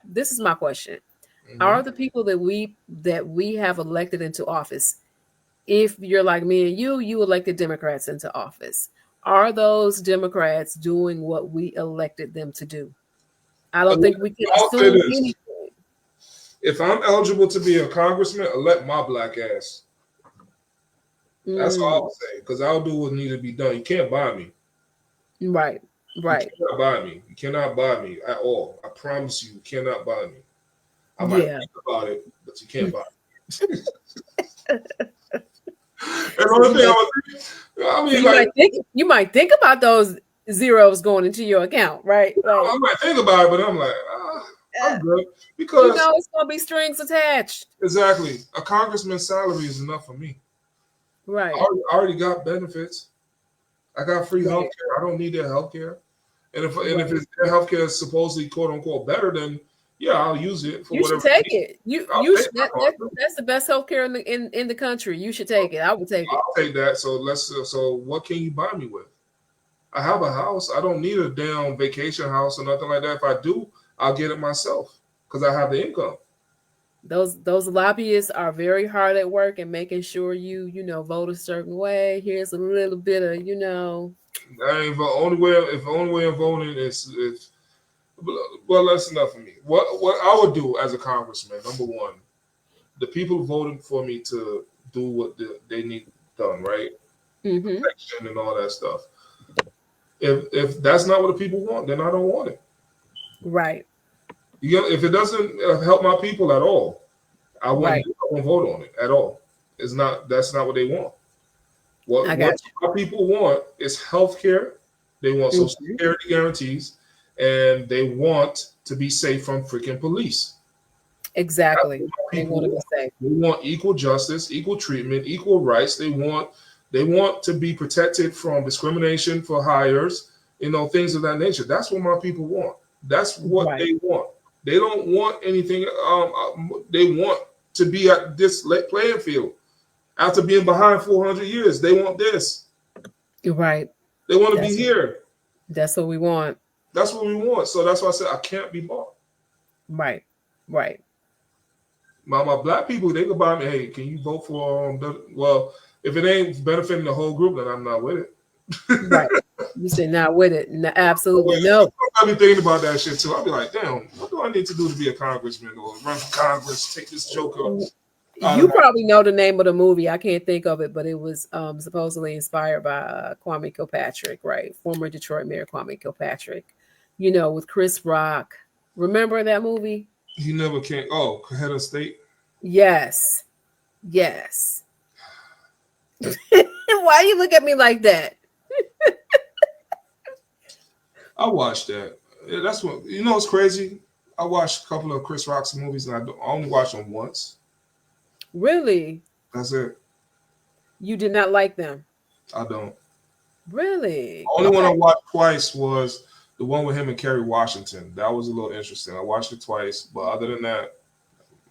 Speaker 2: this is my question. Mm-hmm. Are the people that we have elected into office, if you're like me and you elected Democrats into office, are those Democrats doing what we elected them to do? I don't think we can assume anything.
Speaker 1: If I'm eligible to be a congressman, elect my black ass. That's all I'll say, because I'll do what needs to be done. You can't buy me.
Speaker 2: Right.
Speaker 1: You cannot buy me. You cannot buy me at all. I promise you cannot buy me. I might think about it, but you can't buy me.
Speaker 2: You might think about those zeros going into your account, right?
Speaker 1: I might think about it, but I'm like, I'm good, because
Speaker 2: it's gonna be strings attached.
Speaker 1: Exactly. A congressman's salary is enough for me.
Speaker 2: Right.
Speaker 1: I already got benefits. I got free health care. I don't need their health care. And if their health care is supposedly quote unquote better, then yeah, I'll use it for whatever.
Speaker 2: You should take it. That's the best health care in the country. You should take it. I would take it.
Speaker 1: I'll take that. So what can you buy me with? I have a house. I don't need a damn vacation house or nothing like that. If I do, I'll get it myself because I have the income.
Speaker 2: Those lobbyists are very hard at work and making sure you vote a certain way. Here's a little bit of
Speaker 1: That ain't the only way. If the only way I'm voting is well, that's enough for me. What I would do as a congressman, number one, the people voted for me to do what they need done, right?
Speaker 2: Mm-hmm.
Speaker 1: Election and all that stuff. If that's not what the people want, then I don't want it.
Speaker 2: Right.
Speaker 1: If it doesn't help my people at all, I won't vote on it at all. That's not what they want. What my people want is health care. They want Social Security guarantees, and they want to be safe from freaking police.
Speaker 2: Exactly. They
Speaker 1: want equal justice, equal treatment, equal rights. They want to be protected from discrimination for hires, things of that nature. That's what my people want. That's what they want. They don't want anything. They want to be at this playing field. After being behind 400 years, they want this.
Speaker 2: You're right.
Speaker 1: They want to be here.
Speaker 2: That's what we want.
Speaker 1: That's what we want. So that's why I said I can't be bought.
Speaker 2: Right.
Speaker 1: My black people, they can buy me. Hey, can you vote for? Well, if it ain't benefiting the whole group, then I'm not with it.
Speaker 2: Right. You said not with it. No, absolutely no.
Speaker 1: I'll be thinking about that shit too. I'll be like, damn, what do I need to do to be a congressman or run for Congress? Take this joker.
Speaker 2: You probably know the name of the movie. I can't think of it, but it was supposedly inspired by Kwame Kilpatrick, right? Former Detroit Mayor Kwame Kilpatrick. With Chris Rock. Remember that movie?
Speaker 1: He never came. Oh, Head of State.
Speaker 2: Yes. Why you look at me like that?
Speaker 1: I watched that. That's what what's crazy. I watched a couple of Chris Rock's movies, and I only watched them once.
Speaker 2: Really?
Speaker 1: That's it.
Speaker 2: You did not like them?
Speaker 1: I don't.
Speaker 2: Really?
Speaker 1: The only one I watched twice was the one with him and Kerry Washington. That was a little interesting. I watched it twice, but other than that,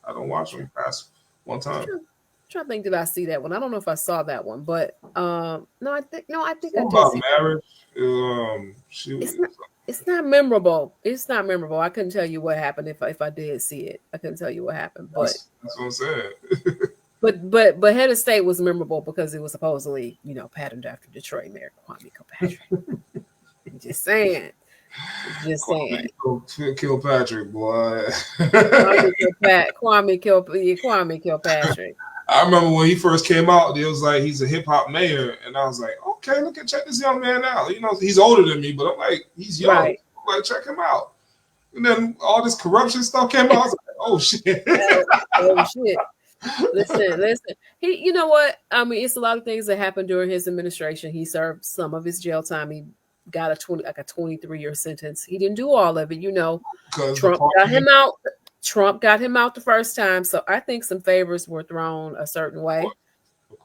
Speaker 1: I don't watch them past one time.
Speaker 2: I'm trying to think, did I see that one? I don't know if I saw that one, but no, I think I did
Speaker 1: about
Speaker 2: see
Speaker 1: marriage.
Speaker 2: it's not memorable. It's not memorable. I couldn't tell you what happened if I did see it. I couldn't tell you what happened. But
Speaker 1: that's what I'm saying.
Speaker 2: but Head of State was memorable because it was supposedly, patterned after Detroit Mayor Kwame Kilpatrick. Just saying. Just saying.
Speaker 1: Kilpatrick, boy.
Speaker 2: Kwame Kilpatrick.
Speaker 1: I remember when he first came out, it was like he's a hip hop mayor, and I was like, okay, check this young man out. He's older than me, but I'm like, he's young.
Speaker 2: Right.
Speaker 1: I'm like, check him out. And then all this corruption stuff came out. I was like, oh shit.
Speaker 2: Oh shit. Listen. You know what? I mean, it's a lot of things that happened during his administration. He served some of his jail time. He got a 23-year sentence. He didn't do all of it, Trump got him out. Trump got him out the first time, so I think some favors were thrown a certain way.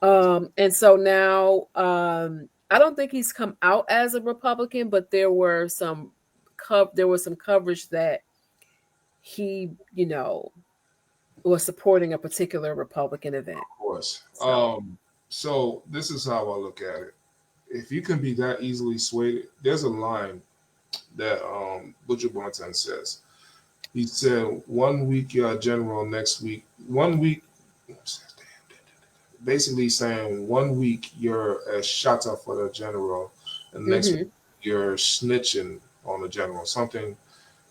Speaker 2: And so now, I don't think he's come out as a Republican, but there was some coverage that he, was supporting a particular Republican event.
Speaker 1: Of course. So this is how I look at it. If you can be that easily swayed, there's a line that Butcher Bonton says. He said, 1 week you're a general, next week, 1 week, basically saying 1 week you're a shutter for the general, and next week you're snitching on the general. Something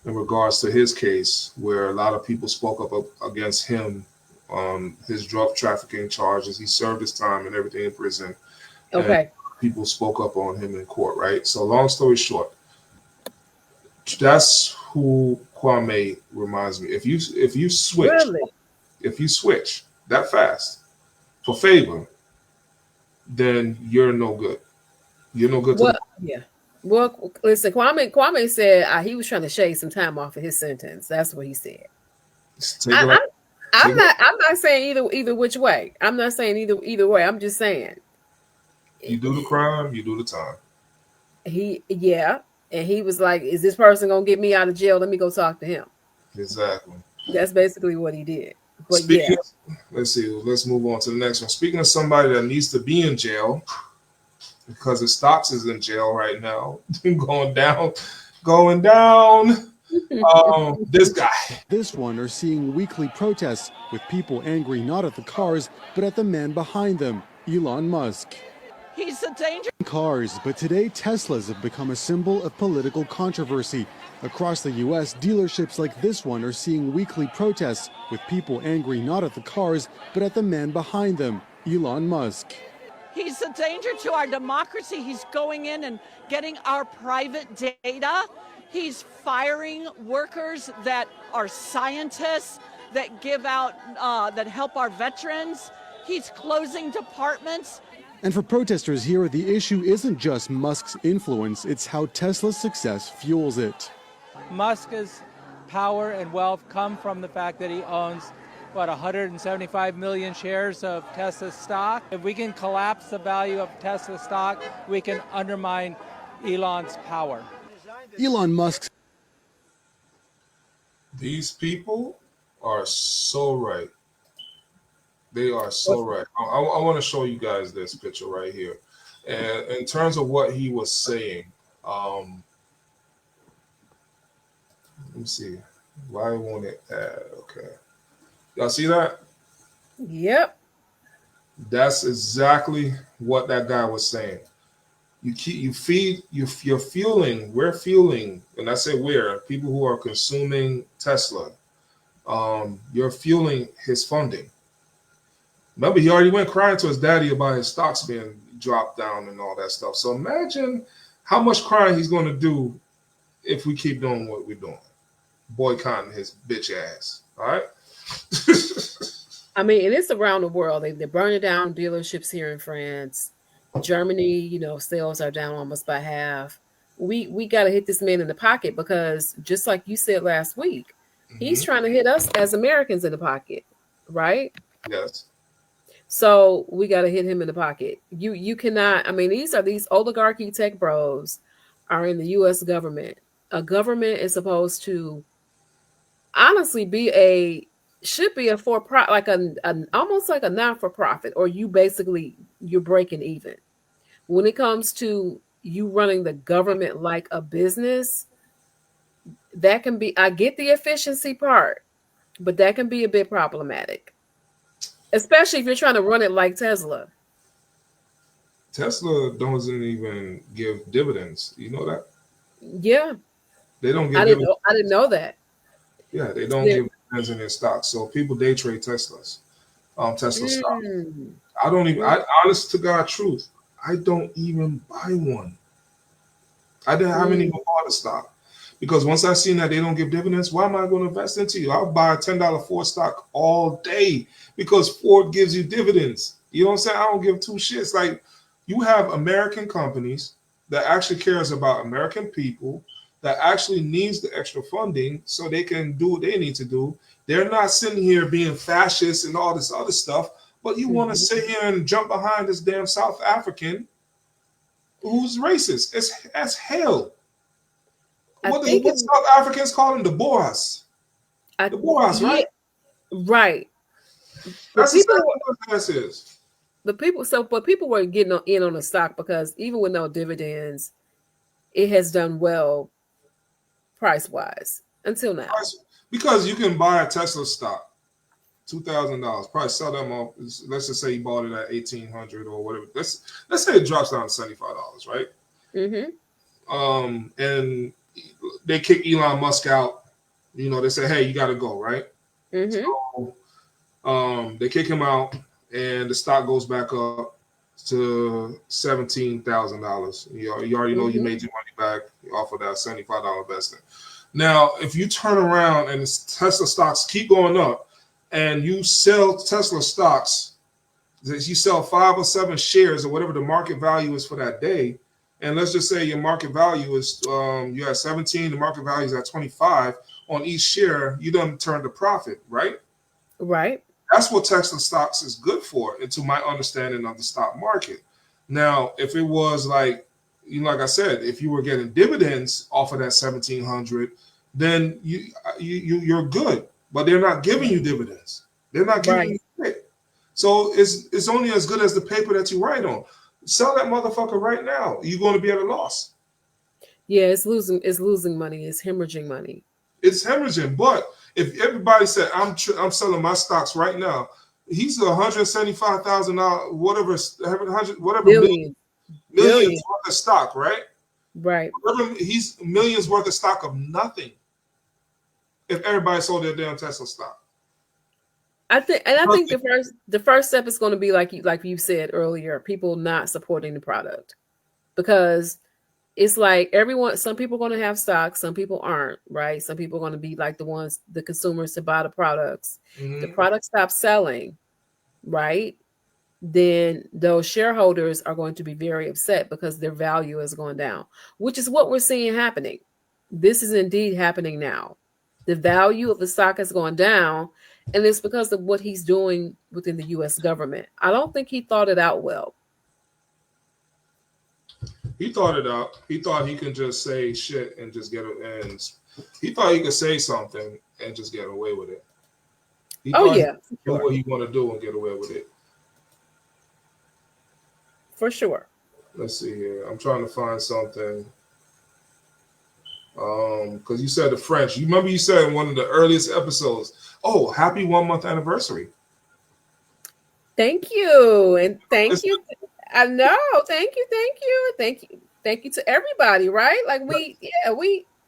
Speaker 1: in regards to his case where a lot of people spoke up against him on his drug trafficking charges. He served his time and everything in prison.
Speaker 2: Okay.
Speaker 1: People spoke up on him in court, right? So long story short, that's who Kwame reminds me. If you switch that fast for favor, then you're no good. You're no good.
Speaker 2: Well, listen, Kwame said he was trying to shave some time off of his sentence. That's what he said. I'm not saying either which way. I'm not saying either way. I'm just saying.
Speaker 1: You do the crime, you do the time.
Speaker 2: And he was like, is this person going to get me out of jail? Let me go talk to him.
Speaker 1: Exactly.
Speaker 2: That's basically what he did. But
Speaker 1: let's see. Let's move on to the next one. Speaking of somebody that needs to be in jail, because his stocks is in jail right now, going down. This guy.
Speaker 6: This one are seeing weekly protests with people angry not at the cars, but at the man behind them, Elon Musk.
Speaker 7: He's a danger.
Speaker 6: Cars, but today Teslas have become a symbol of political controversy. Across the U.S., dealerships like this one are seeing weekly protests with people angry not at the cars, but at the man behind them, Elon Musk.
Speaker 7: He's a danger to our democracy. He's going in and getting our private data. He's firing workers that are scientists, that give out, that help our veterans. He's closing departments.
Speaker 6: And for protesters here, the issue isn't just Musk's influence, it's how Tesla's success fuels it.
Speaker 8: Musk's power and wealth come from the fact that he owns, 175 million shares of Tesla stock. If we can collapse the value of Tesla stock, we can undermine Elon's power.
Speaker 6: Elon Musk.
Speaker 1: These people are so right. They are so right. I want to show you guys this picture right here. And in terms of what he was saying, let me see. Why won't it add? Okay. Y'all see that?
Speaker 2: Yep.
Speaker 1: That's exactly what that guy was saying. We're fueling, and I say we're, people who are consuming Tesla, you're fueling his funding. Remember, he already went crying to his daddy about his stocks being dropped down and all that stuff. So imagine how much crying he's going to do if we keep doing what we're doing, boycotting his bitch ass. All right.
Speaker 2: I mean, and it's around the world. They're burning down dealerships here in France. Germany, sales are down almost by half. We got to hit this man in the pocket because just like you said last week, he's trying to hit us as Americans in the pocket, right?
Speaker 1: Yes.
Speaker 2: So we got to hit him in the pocket. You cannot. I mean, these oligarchy tech bros are in the U.S. government. A government is supposed to honestly should be a for profit, like almost like a not for profit, or you're breaking even. When it comes to you running the government like a business, that can be. I get the efficiency part, but that can be a bit problematic, especially if you're trying to run it like Tesla.
Speaker 1: Tesla doesn't even give dividends. You know that?
Speaker 2: Yeah,
Speaker 1: They don't give dividends.
Speaker 2: I didn't know that.
Speaker 1: Yeah, they don't give dividends in their stocks. So people day trade Teslas, Tesla stock. I don't even. I honest to God truth, I don't even buy one. I haven't even bought a stock because once I seen that they don't give dividends, why am I going to invest into you? I'll buy a $10 Ford stock all day because Ford gives you dividends. You know what I'm saying? I don't give two shits. Like, you have American companies that actually cares about American people, that actually needs the extra funding so they can do what they need to do. They're not sitting here being fascist and all this other stuff, but you want to sit here and jump behind this damn South African who's racist as hell. What South Africans call him? The Boers. The Boers, right?
Speaker 2: Right.
Speaker 1: That's exactly what this is.
Speaker 2: But people were getting in on the stock because even with no dividends, it has done well price wise until now.
Speaker 1: Because you can buy a Tesla stock, $2,000, probably sell them off. Let's just say you bought it at $1,800 or whatever. Let's say it drops down to $75, right? And they kick Elon Musk out. You know, they say, "Hey, you got to go," right? So, they kick him out, and the stock goes back up to $17,000. You already know you made your money back off of that $75 investment. Now, if you turn around and Tesla stocks keep going up, and you sell Tesla stocks, you sell 5 or 7 shares or whatever the market value is for that day, and let's just say your market value is you're at 17, the market value is at 25 on each share, you done turned a profit, right?
Speaker 2: Right.
Speaker 1: That's what Tesla stocks is good for, to my understanding of the stock market. Now, if it was like, like I said, if you were getting dividends off of that 1,700, then you're good. But they're not giving you dividends. They're not giving you shit. So it's only as good as the paper that you write on. Sell that motherfucker right now. You're going to be at a loss.
Speaker 2: Yeah, it's losing money. It's hemorrhaging money.
Speaker 1: It's hemorrhaging. But if everybody said, I'm selling my stocks right now, he's $175,000, whatever millions worth of stock, right?
Speaker 2: Right.
Speaker 1: He's millions worth of stock of nothing. If everybody sold their damn Tesla stock.
Speaker 2: I think the first step is going to be like you said earlier, people not supporting the product, because it's like some people are going to have stocks, some people aren't, right? Some people are going to be like the consumers to buy the products. The product stops selling, right? Then those shareholders are going to be very upset because their value is going down, which is what we're seeing happening. This is indeed happening now. The value of the stock has gone down, and it's because of what he's doing within the U.S. government. I don't think he thought it out well.
Speaker 1: He thought it out. He thought he could just say shit and just get it. And he thought he could say something and just get away with it. He do what he want to do and get away with it.
Speaker 2: For sure.
Speaker 1: Let's see here. I'm trying to find something. Because you said the French. You remember you said in one of the earliest episodes, "Oh, happy 1 month anniversary."
Speaker 2: Thank you. And thank you. I know. Thank you to everybody, right? Like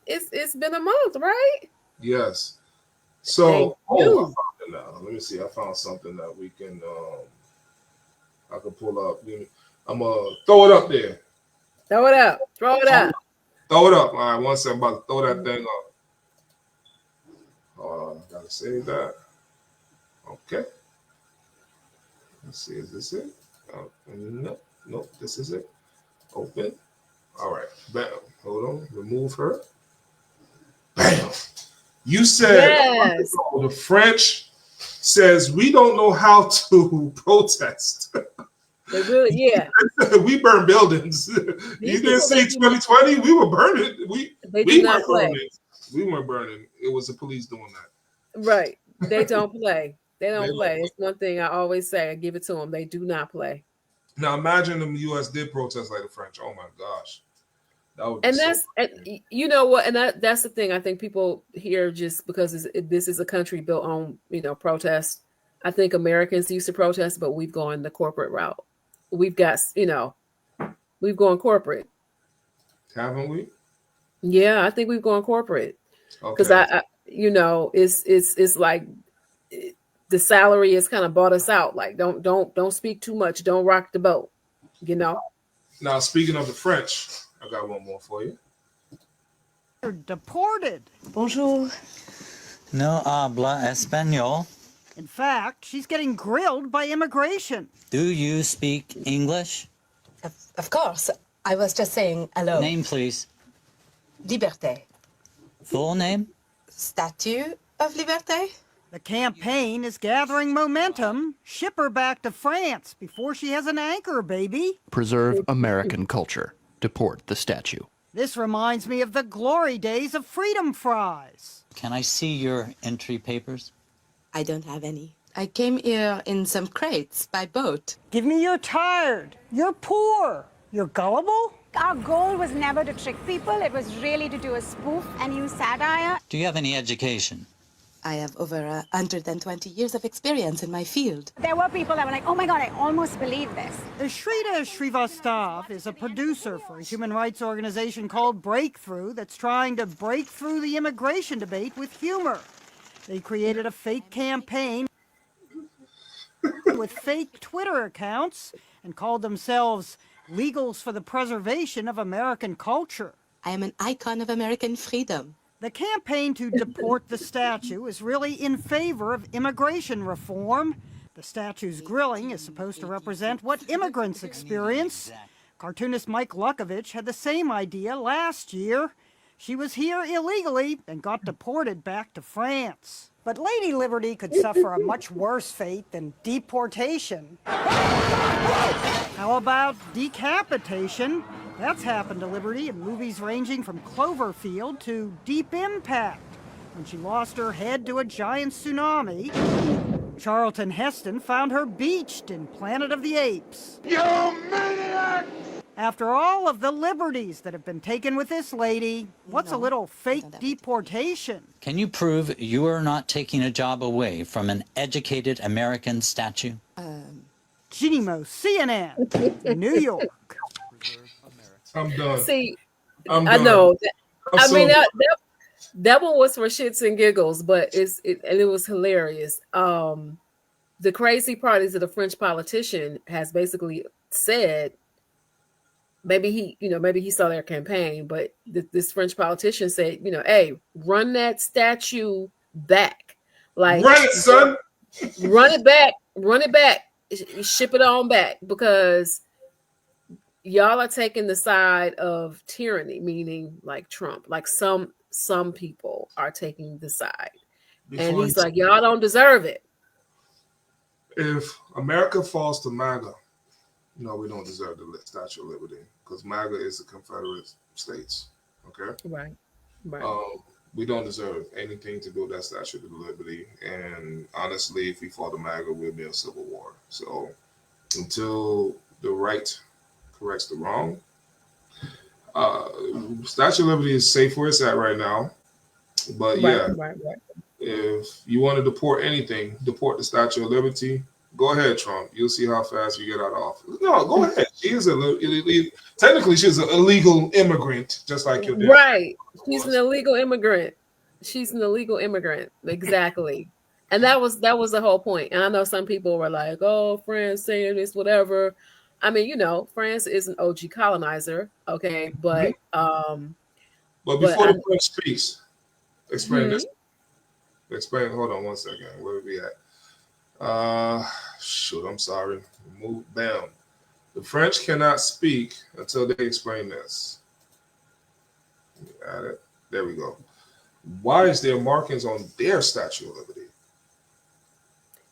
Speaker 2: it's been a month, right?
Speaker 1: Yes. So I found it now. Let me see. I found something that we can I can pull up. I'm gonna throw it up there.
Speaker 2: Throw it up. Throw it up.
Speaker 1: Throw it up. All right, 1 second. I'm about to throw that thing up. Gotta save that. Okay. Let's see. Is this it? Nope. This is it. Open. All right. Bam. Hold on. Remove her. Bam. You said the French says we don't know how to protest.
Speaker 2: They really, yeah.
Speaker 1: We burn buildings. You didn't see 2020? We were burning. We weren't burning. We weren't burning. It was the police doing that.
Speaker 2: Right. They don't play. They don't play. It's one thing I always say. I give it to them. They do not play.
Speaker 1: Now imagine the U.S. did protest like the French. Oh my gosh. That would be
Speaker 2: and that's and you know what, and that's the thing. I think people here, just because this is a country built on protest. I think Americans used to protest, but we've gone the corporate route. We've got we've gone corporate.
Speaker 1: Haven't we?
Speaker 2: Yeah, I think we've gone corporate because I it's like the salary has kind of bought us out. Like don't speak too much. Don't rock the boat.
Speaker 1: Now speaking of the French, I got one more for you.
Speaker 9: You're deported.
Speaker 10: Bonjour.
Speaker 11: No habla español.
Speaker 9: In fact, she's getting grilled by immigration.
Speaker 11: Do you speak English?
Speaker 10: Of course. I was just saying hello.
Speaker 11: Name, please.
Speaker 10: Liberté.
Speaker 11: Full name?
Speaker 10: Statue of Liberté.
Speaker 9: The campaign is gathering momentum. Ship her back to France before she has an anchor baby.
Speaker 12: Preserve American culture. Deport the statue.
Speaker 9: This reminds me of the glory days of freedom fries.
Speaker 11: Can I see your entry papers?
Speaker 10: I don't have any. I came here in some crates by boat.
Speaker 9: Give me you're tired. You're poor. You're gullible.
Speaker 13: Our goal was never to trick people. It was really to do a spoof and use satire.
Speaker 11: Do you have any education?
Speaker 10: I have over 120 years of experience in my field.
Speaker 13: There were people that were like, oh my God, I almost believe this.
Speaker 9: Shrita Srivastav is a producer for a human rights organization called Breakthrough that's trying to break through the immigration debate with humor. They created a fake campaign with fake Twitter accounts and called themselves Legals for the Preservation of American Culture.
Speaker 10: I am an icon of American freedom.
Speaker 9: The campaign to deport the statue is really in favor of immigration reform. The statue's grilling is supposed to represent what immigrants experience. Cartoonist Mike Lukovich had the same idea last year. She was here illegally and got deported back to France. But Lady Liberty could suffer a much worse fate than deportation. How about decapitation? That's happened to Liberty in movies ranging from Cloverfield to Deep Impact, when she lost her head to a giant tsunami. Charlton Heston found her beached in Planet of the Apes. You maniac! After all of the liberties that have been taken with this lady, what's a little fake deportation?
Speaker 11: Can you prove you are not taking a job away from an educated American statue?
Speaker 9: Ginimo, CNN, New York.
Speaker 1: I'm done.
Speaker 2: See,
Speaker 1: I'm
Speaker 2: I
Speaker 1: done.
Speaker 2: know. I
Speaker 1: so
Speaker 2: mean, that one was for shits and giggles, but it was hilarious. The crazy part is that a French politician has basically said, maybe he saw their campaign, but this French politician said, hey, run that statue back. Like,
Speaker 1: run it, son.
Speaker 2: Run it back, ship it on back, because y'all are taking the side of tyranny, meaning like Trump. Like some people are taking the side. And he's like, y'all don't deserve it.
Speaker 1: If America falls to MAGA, no, we don't deserve the Statue of Liberty, because MAGA is the Confederate States. Okay?
Speaker 2: Right.
Speaker 1: We don't deserve anything to do with that Statue of Liberty. And honestly, if we fall to MAGA, we'll be in a civil war. So until the right corrects the wrong, Statue of Liberty is safe where it's at right now. But right. If you want to deport anything, deport the Statue of Liberty. Go ahead, Trump. You'll see how fast you get out of office. No, go ahead. She is technically she's an illegal immigrant, just like your dad.
Speaker 2: Right. She's an illegal immigrant. Exactly. And that was the whole point. And I know some people were like, "Oh, France saying this, whatever." I mean, France is an OG colonizer, okay, but
Speaker 1: before the French speaks, explain this. Explain. Hold on one second. Where are we at? I'm sorry. Move down. The French cannot speak until they explain this. Got it. There we go. Why is there markings on their Statue of Liberty?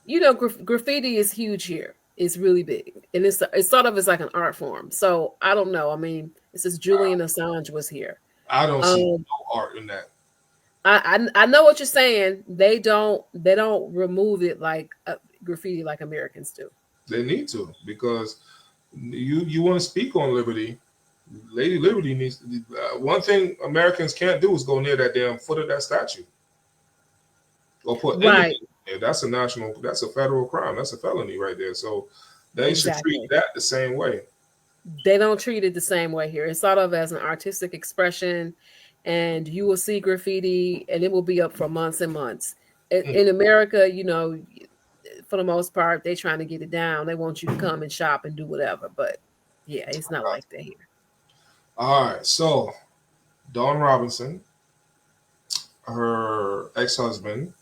Speaker 2: You know, graffiti is huge here. It's really big, and it's sort of like an art form. So I don't know. I mean, it says Julian Assange was here.
Speaker 1: I don't see no art in that.
Speaker 2: I know what you're saying. They don't remove it like graffiti like Americans do.
Speaker 1: They need to, because you want to speak on liberty. Lady Liberty needs to, one thing Americans can't do is go near that damn foot of that statue or put anything there. That's a federal crime. That's a felony right there. So they should treat that the same way.
Speaker 2: They don't treat it the same way here. It's sort of as an artistic expression, and you will see graffiti and it will be up for months and months. In America, you know, for the most part, they're trying to get it down. They want you to come and shop and do whatever. But yeah, it's not like that here.
Speaker 1: All right. So Dawn Robinson, her ex-husband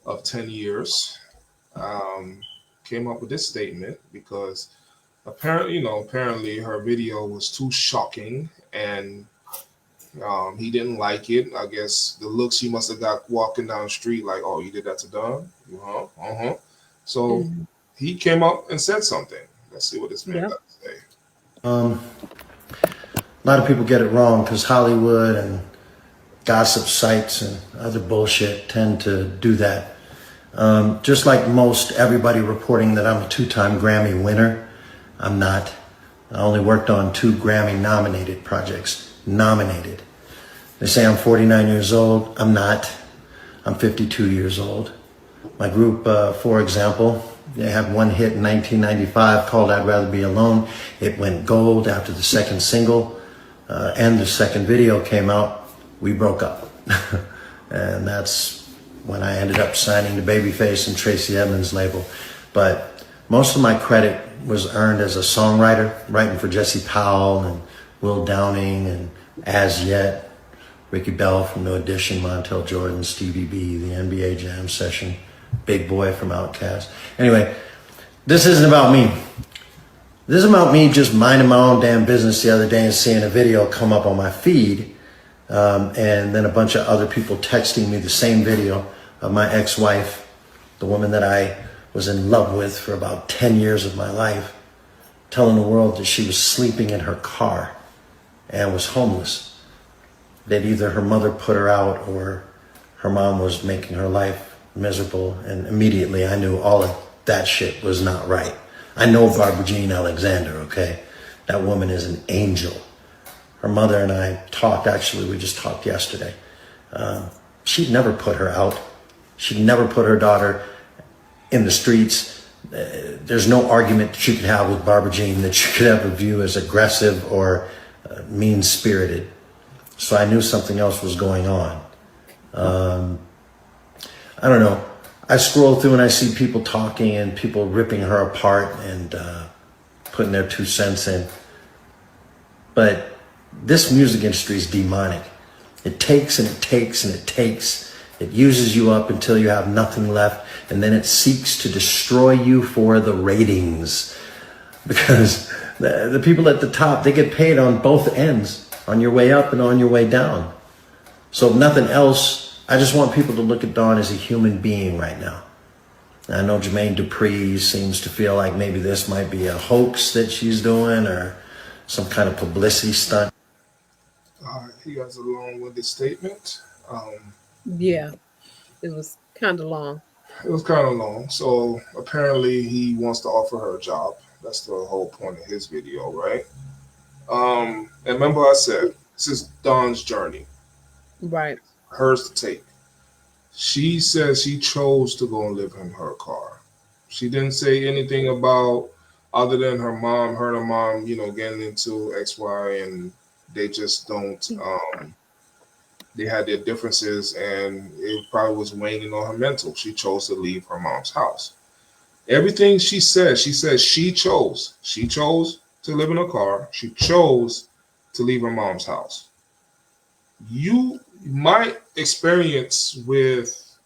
Speaker 1: of 10 years, came up with this statement because apparently her video was too shocking and he didn't like it. I guess the looks he must have got walking down the street, like, oh, you did that to Dawn? So he came up and said something. Let's see what this man got to say.
Speaker 14: A lot of people get it wrong because Hollywood and gossip sites and other bullshit tend to do that. Just like most everybody reporting that I'm a 2-time Grammy winner, I'm not. I only worked on 2 Grammy nominated projects. Nominated. They say I'm 49 years old. I'm not. I'm 52 years old. My group, for example, they had one hit in 1995 called I'd Rather Be Alone. It went gold after the second single and the second video came out. We broke up. And that's when I ended up signing to Babyface and Tracy Edmonds' label. But most of my credit was earned as a songwriter, writing for Jesse Powell and Will Downing and As Yet, Ricky Bell from No Edition, Montel Jordan, Stevie B, the NBA Jam Session, Big Boy from Outkast. Anyway, this isn't about me. This is about me just minding my own damn business the other day and seeing a video come up on my feed, and then a bunch of other people texting me the same video of my ex-wife, the woman that I was in love with for about 10 years of my life, telling the world that she was sleeping in her car and was homeless. That either her mother put her out or her mom was making her life miserable. And immediately I knew all of that shit was not right. I know Barbara Jean Alexander, okay? That woman is an angel. Her mother and I talked, actually, we just talked yesterday. She'd never put her out. She'd never put her daughter in the streets. There's no argument that you could have with Barbara Jean that you could ever view as aggressive or mean-spirited. So I knew something else was going on. I don't know. I scroll through and I see people talking and people ripping her apart and putting their 2 cents in. But this music industry is demonic. It takes and it takes and it takes. It uses you up until you have nothing left, and then it seeks to destroy you for the ratings. Because the people at the top, they get paid on both ends, on your way up and on your way down. So if nothing else, I just want people to look at Dawn as a human being right now. I know Jermaine Dupri seems to feel like maybe this might be a hoax that she's doing or some kind of publicity stunt.
Speaker 1: All right, he has a long-winded statement.
Speaker 2: Yeah, it was kind of long.
Speaker 1: It was kind of long. So apparently he wants to offer her a job. That's the whole point of his video, right? And remember I said, this is Dawn's journey.
Speaker 2: Right.
Speaker 1: Hers to take. She says she chose to go and live in her car. She didn't say anything about, other than her and her mom, getting into XY, and they just don't, they had their differences, and it probably was weighing on her mental. She chose to leave her mom's house. Everything she said she chose. She chose to live in a car. She chose to leave her mom's house. My experience with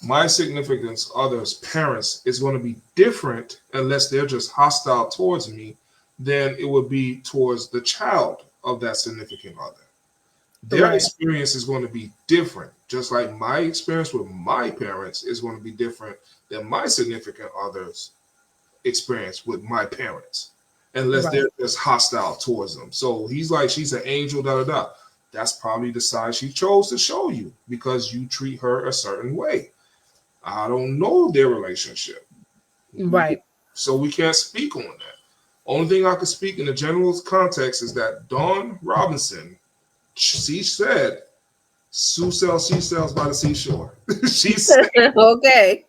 Speaker 1: my significant other's parents is going to be different unless they're just hostile towards me than it would be towards the child of that significant other. Their experience is going to be different, just like my experience with my parents is going to be different than my significant other's experience with my parents, unless
Speaker 2: Right.
Speaker 1: they're just hostile towards them. So he's like, she's an angel, da da da. That's probably the side she chose to show you because you treat her a certain way. I don't know their relationship.
Speaker 2: Right.
Speaker 1: So we can't speak on that. Only thing I could speak in the general context is that Dawn Robinson, she said, Sue sells she sells by the seashore. She said,
Speaker 2: Okay.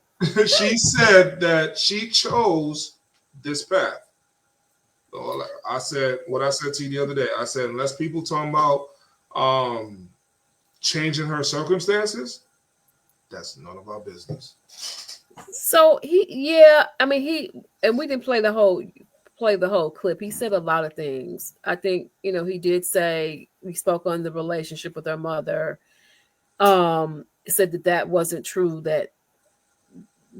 Speaker 1: she said that she chose this path. So I said what I said to you the other day. I said, unless people talking about changing her circumstances, that's none of our business.
Speaker 2: So and we didn't play the whole clip. He said a lot of things. I think, he did say, we spoke on the relationship with her mother. Said that wasn't true, that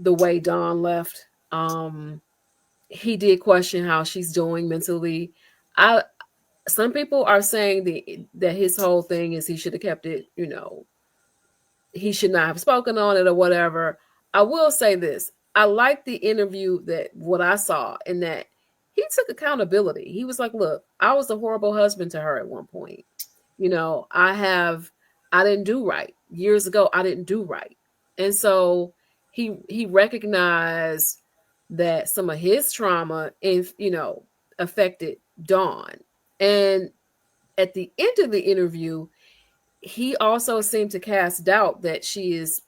Speaker 2: the way Dawn left. He did question how she's doing mentally. Some people are saying that his whole thing is he should have kept it, he should not have spoken on it or whatever. I will say this. I like the interview, that what I saw, in that he took accountability. He was like, look, I was a horrible husband to her at one point. I didn't do right. Years ago, I didn't do right. And so he recognized that some of his trauma, affected Dawn. And at the end of the interview, he also seemed to cast doubt that she is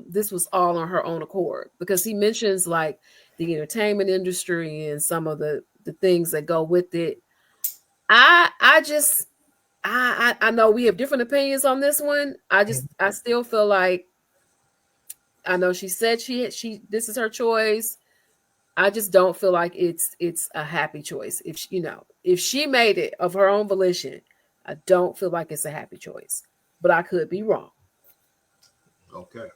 Speaker 2: this was all on her own accord, because he mentions like the entertainment industry and some of the things that go with it. I know we have different opinions on this one. I still feel like, I know she said she this is her choice. I just don't feel like it's a happy choice. If she made it of her own volition, I don't feel like it's a happy choice. But I could be wrong.
Speaker 1: Okay.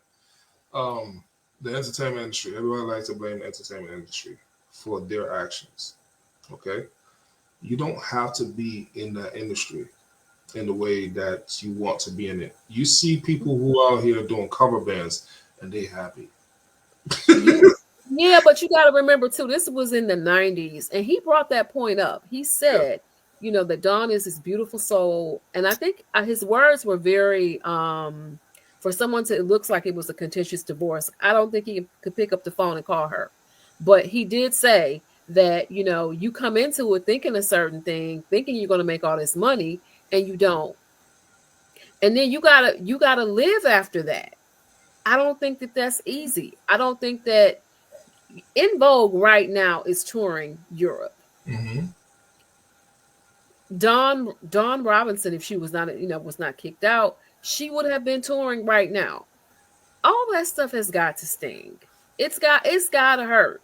Speaker 1: The entertainment industry, everybody likes to blame the entertainment industry for their actions. Okay. You don't have to be in that industry in the way that you want to be in it. You see people who are out here doing cover bands and they happy.
Speaker 2: Yeah, but you got to remember too, this was in the 90s, and he brought that point up. He said, that Dawn is this beautiful soul, and I think his words were very for someone to, it looks like it was a contentious divorce. I don't think he could pick up the phone and call her. But he did say that, you come into it thinking a certain thing, thinking you're going to make all this money, and you don't. And then you gotta live after that. I don't think that that's easy. I don't think that In Vogue right now is touring Europe.
Speaker 1: Mm-hmm.
Speaker 2: Dawn Robinson, if she was not kicked out, she would have been touring right now. All that stuff has got to sting. It's got to hurt.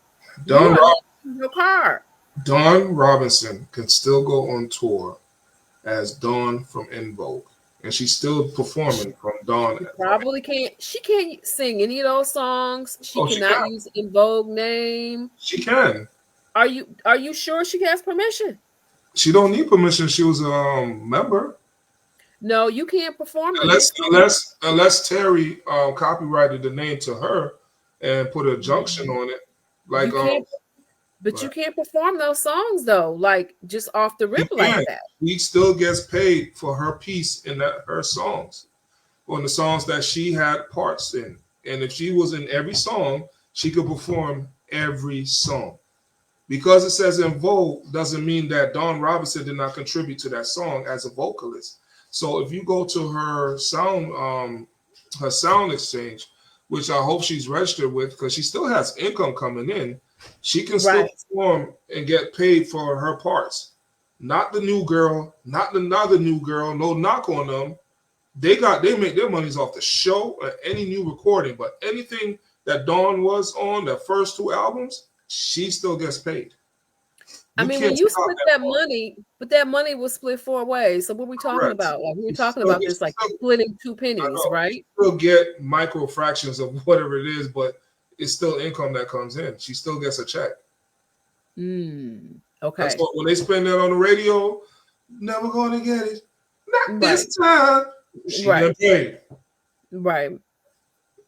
Speaker 1: Dawn
Speaker 2: your car.
Speaker 1: Dawn Robinson can still go on tour as Dawn from In Vogue, and she's still performing from Dawn.
Speaker 2: Probably can't. She can't sing any of those songs. She cannot use In Vogue name.
Speaker 1: She can.
Speaker 2: Are you sure she has permission?
Speaker 1: She don't need permission. She was a member.
Speaker 2: No, you can't perform
Speaker 1: unless Terry copyrighted the name to her and put a junction on it. Like
Speaker 2: you can't perform those songs though, like just off the rip like that.
Speaker 1: She still gets paid for her piece in her songs, on the songs that she had parts in. And if she was in every song, she could perform every song. Because it says In Vogue doesn't mean that Dawn Robinson did not contribute to that song as a vocalist. So if you go to her sound exchange, which I hope she's registered with, because she still has income coming in, she can still perform and get paid for her parts. Not the new girl, not another new girl. No knock on them. They make their monies off the show or any new recording, but anything that Dawn was on, the first 2 albums, she still gets paid.
Speaker 2: I mean, when you split that money, but that money was split 4 ways. So what are we talking about? Like we were talking about this, like splitting 2 pennies, right?
Speaker 1: You still get micro fractions of whatever it is, but it's still income that comes in. She still gets a check.
Speaker 2: Okay.
Speaker 1: That's what, when they spend that on the radio, never going to get it. Not this time. She get paid.
Speaker 2: Right.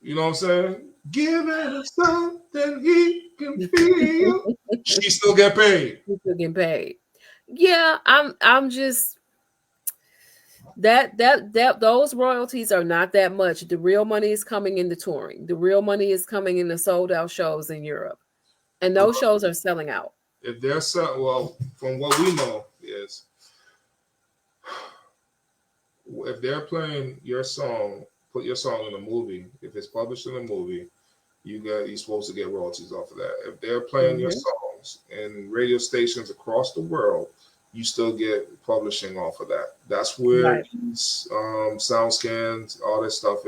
Speaker 1: You know what I'm saying? Giving him something he can feel. She still get paid.
Speaker 2: She still get paid. Yeah, I'm just that those royalties are not that much. The real money is coming in the touring. The real money is coming in the sold out shows in Europe, and those shows are selling out.
Speaker 1: If they're well, from what we know is, if they're playing your song, put your song in a movie. If it's published in a movie, you're supposed to get royalties off of that. If they're playing your songs in radio stations across the world, you still get publishing off of that. That's where sound scans, all this stuff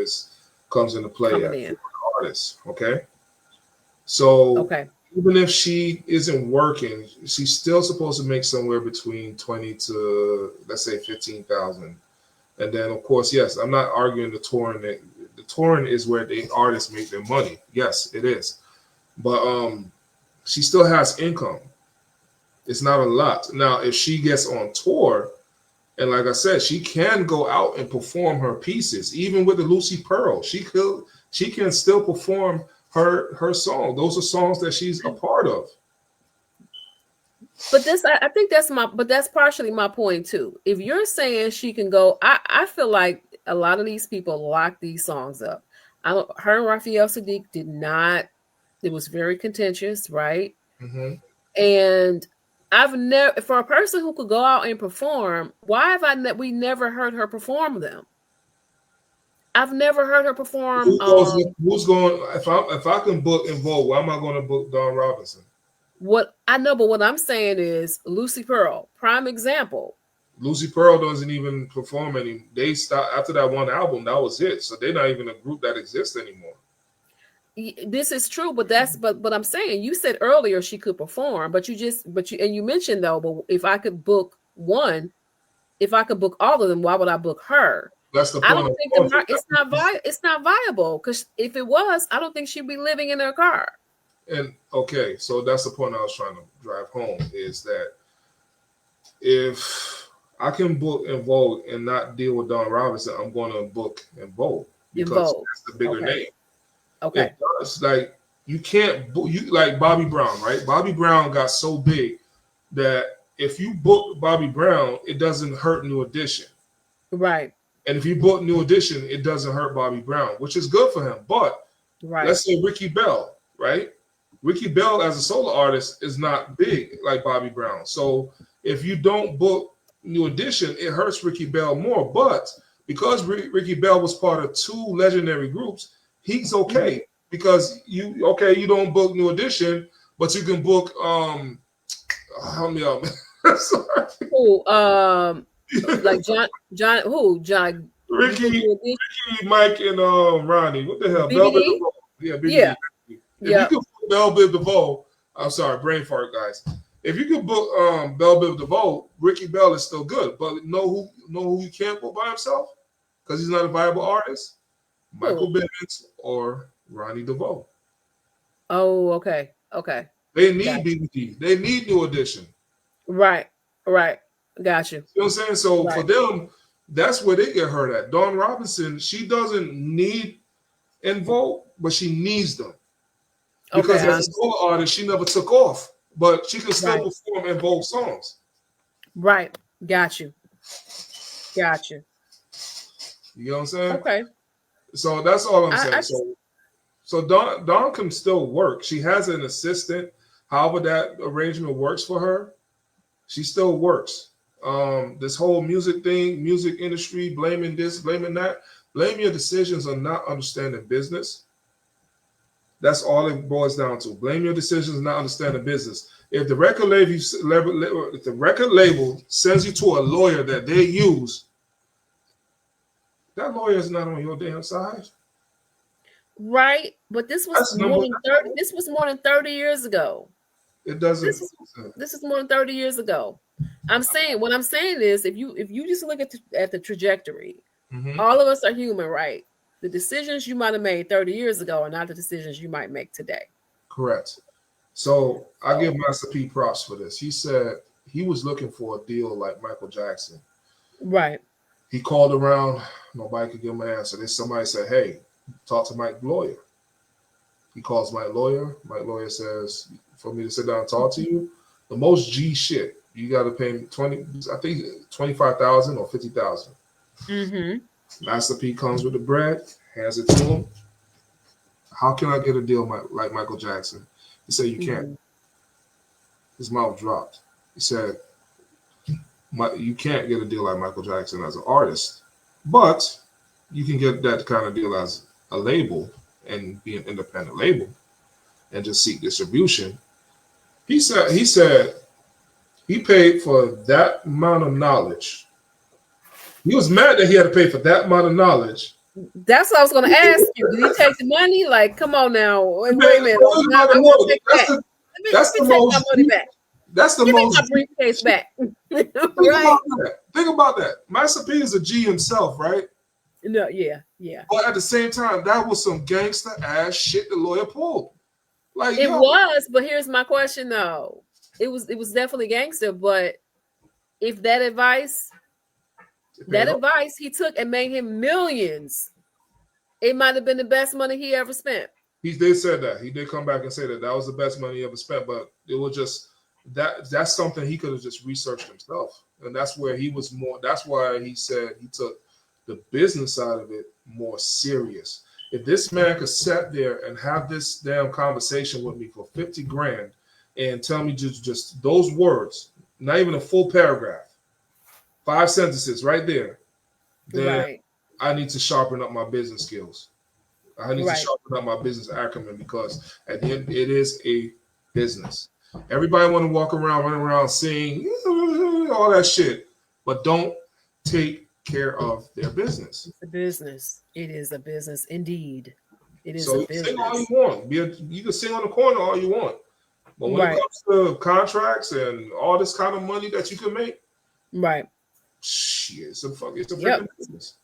Speaker 1: comes into play at artists. Okay, so even if she isn't working, she's still supposed to make somewhere between 20 to, let's say, 15,000. And then, of course, yes, I'm not arguing the touring. The touring is where the artists make their money. Yes, it is. But she still has income. It's not a lot. Now, if she gets on tour, and like I said, she can go out and perform her pieces, even with the Lucy Pearl. She can still perform her song. Those are songs that she's a part of.
Speaker 2: But I think that's partially my point too. If you're saying she can go, I feel like a lot of these people lock these songs up. Her and Raphael Sadiq did not. It was very contentious, right?
Speaker 1: Mm-hmm.
Speaker 2: And I've never, for a person who could go out and perform, why have we never heard her perform them? I've never heard her perform.
Speaker 1: Who's going? If I can book in Vogue, why am I going to book Dawn Robinson?
Speaker 2: What I know, but what I'm saying is Lucy Pearl, prime example.
Speaker 1: Lucy Pearl doesn't even perform any. They stopped after that one album. That was it. So they're not even a group that exists anymore.
Speaker 2: This is true, but I'm saying, you said earlier she could perform, but you mentioned though, but if I could book all of them, why would I book her?
Speaker 1: That's the point.
Speaker 2: I don't think it's not viable, because if it was, I don't think she'd be living in her car.
Speaker 1: And okay, so that's the point I was trying to drive home, is that if I can book in Vogue and not deal with Dawn Robinson, I'm going to book in Vogue because that's the bigger name.
Speaker 2: Okay.
Speaker 1: It's like you can't book like Bobby Brown, right? Bobby Brown got so big that if you book Bobby Brown, it doesn't hurt New Edition.
Speaker 2: Right.
Speaker 1: And if you book New Edition, it doesn't hurt Bobby Brown, which is good for him. But let's say Ricky Bell, right? Ricky Bell as a solo artist is not big like Bobby Brown. So if you don't book New Edition, it hurts Ricky Bell more. But because Ricky Bell was part of two legendary groups, he's okay. Because you don't book New Edition, but you can book help me out, man. Sorry.
Speaker 2: Who like John
Speaker 1: Ricky, Mike, and Ronnie. What the hell?
Speaker 2: BBD?
Speaker 1: Yeah, BBD. If you could book Belle Biv DeVoe, I'm sorry, brain fart, guys. If you could book Belle Biv DeVoe, Ricky Bell is still good. But know who you can't book by himself because he's not a viable artist? Michael Bivins or Ronnie DeVoe.
Speaker 2: Oh, okay.
Speaker 1: They need BBD. They need New Edition.
Speaker 2: Right. Got you.
Speaker 1: You know what I'm saying? So for them, that's where they get hurt at. Dawn Robinson, she doesn't need En Vogue, but she needs them. Because as a solo artist, she never took off, but she can still perform En Vogue songs.
Speaker 2: Right. Got you.
Speaker 1: You know what I'm saying?
Speaker 2: Okay.
Speaker 1: So that's all I'm saying. So Dawn can still work. She has an assistant. However that arrangement works for her, she still works. This whole music thing, music industry, blaming this, blaming that, blame your decisions on not understanding business. That's all it boils down to. Blame your decisions and not understanding business. If the record label sends you to a lawyer that they use, that lawyer is not on your damn side.
Speaker 2: Right, but this was more than 30. This was more than 30 years ago.
Speaker 1: It doesn't.
Speaker 2: This is more than 30 years ago. What I'm saying is, if you just look at the trajectory, all of us are human, right? The decisions you might have made 30 years ago are not the decisions you might make today.
Speaker 1: Correct. So I give Master P props for this. He said he was looking for a deal like Michael Jackson.
Speaker 2: Right.
Speaker 1: He called around. Nobody could give him an answer. Then somebody said, hey, talk to Mike's lawyer. He calls my lawyer. My lawyer says, for me to sit down and talk to you, the most G shit, you got to pay me 25,000 or 50,000. Master P comes with the bread, hands it to him. How can I get a deal like Michael Jackson? He said, you can't. His mouth dropped. He said, you can't get a deal like Michael Jackson as an artist, but you can get that kind of deal as a label and be an independent label and just seek distribution. He said he paid for that amount of knowledge. He was mad that he had to pay for that amount of knowledge.
Speaker 2: That's what I was going to ask you. Did he take the money? Like, come on now. Wait a minute.
Speaker 1: That's the most.
Speaker 2: My money back.
Speaker 1: That's the
Speaker 2: Give
Speaker 1: most.
Speaker 2: me my briefcase back.
Speaker 1: Think about that. Master P is a G himself, right?
Speaker 2: No, yeah.
Speaker 1: But at the same time, that was some gangster ass shit the lawyer pulled. Like
Speaker 2: it was, but here's my question though. It was definitely gangster, but if that advice he took and made him millions, it might have been the best money he ever spent.
Speaker 1: He did say that. He did come back and say that was the best money he ever spent, but it was just that's something he could have just researched himself. And that's where he was more. That's why he said he took the business side of it more serious. If this man could sit there and have this damn conversation with me for 50 grand and tell me just those words, not even a full paragraph, 5 sentences right there, then I need to sharpen up my business skills. I need to sharpen up my business acumen, because at the end, it is a business. Everybody want to walk around, run around, sing, all that shit, but don't take care of their business.
Speaker 2: It's a business. It is a business indeed. It is
Speaker 1: so
Speaker 2: a business.
Speaker 1: Sing all you want. You can sing on the corner all you want, but when it comes to contracts and all this kind of money that you can make, shit, it's a freaking business.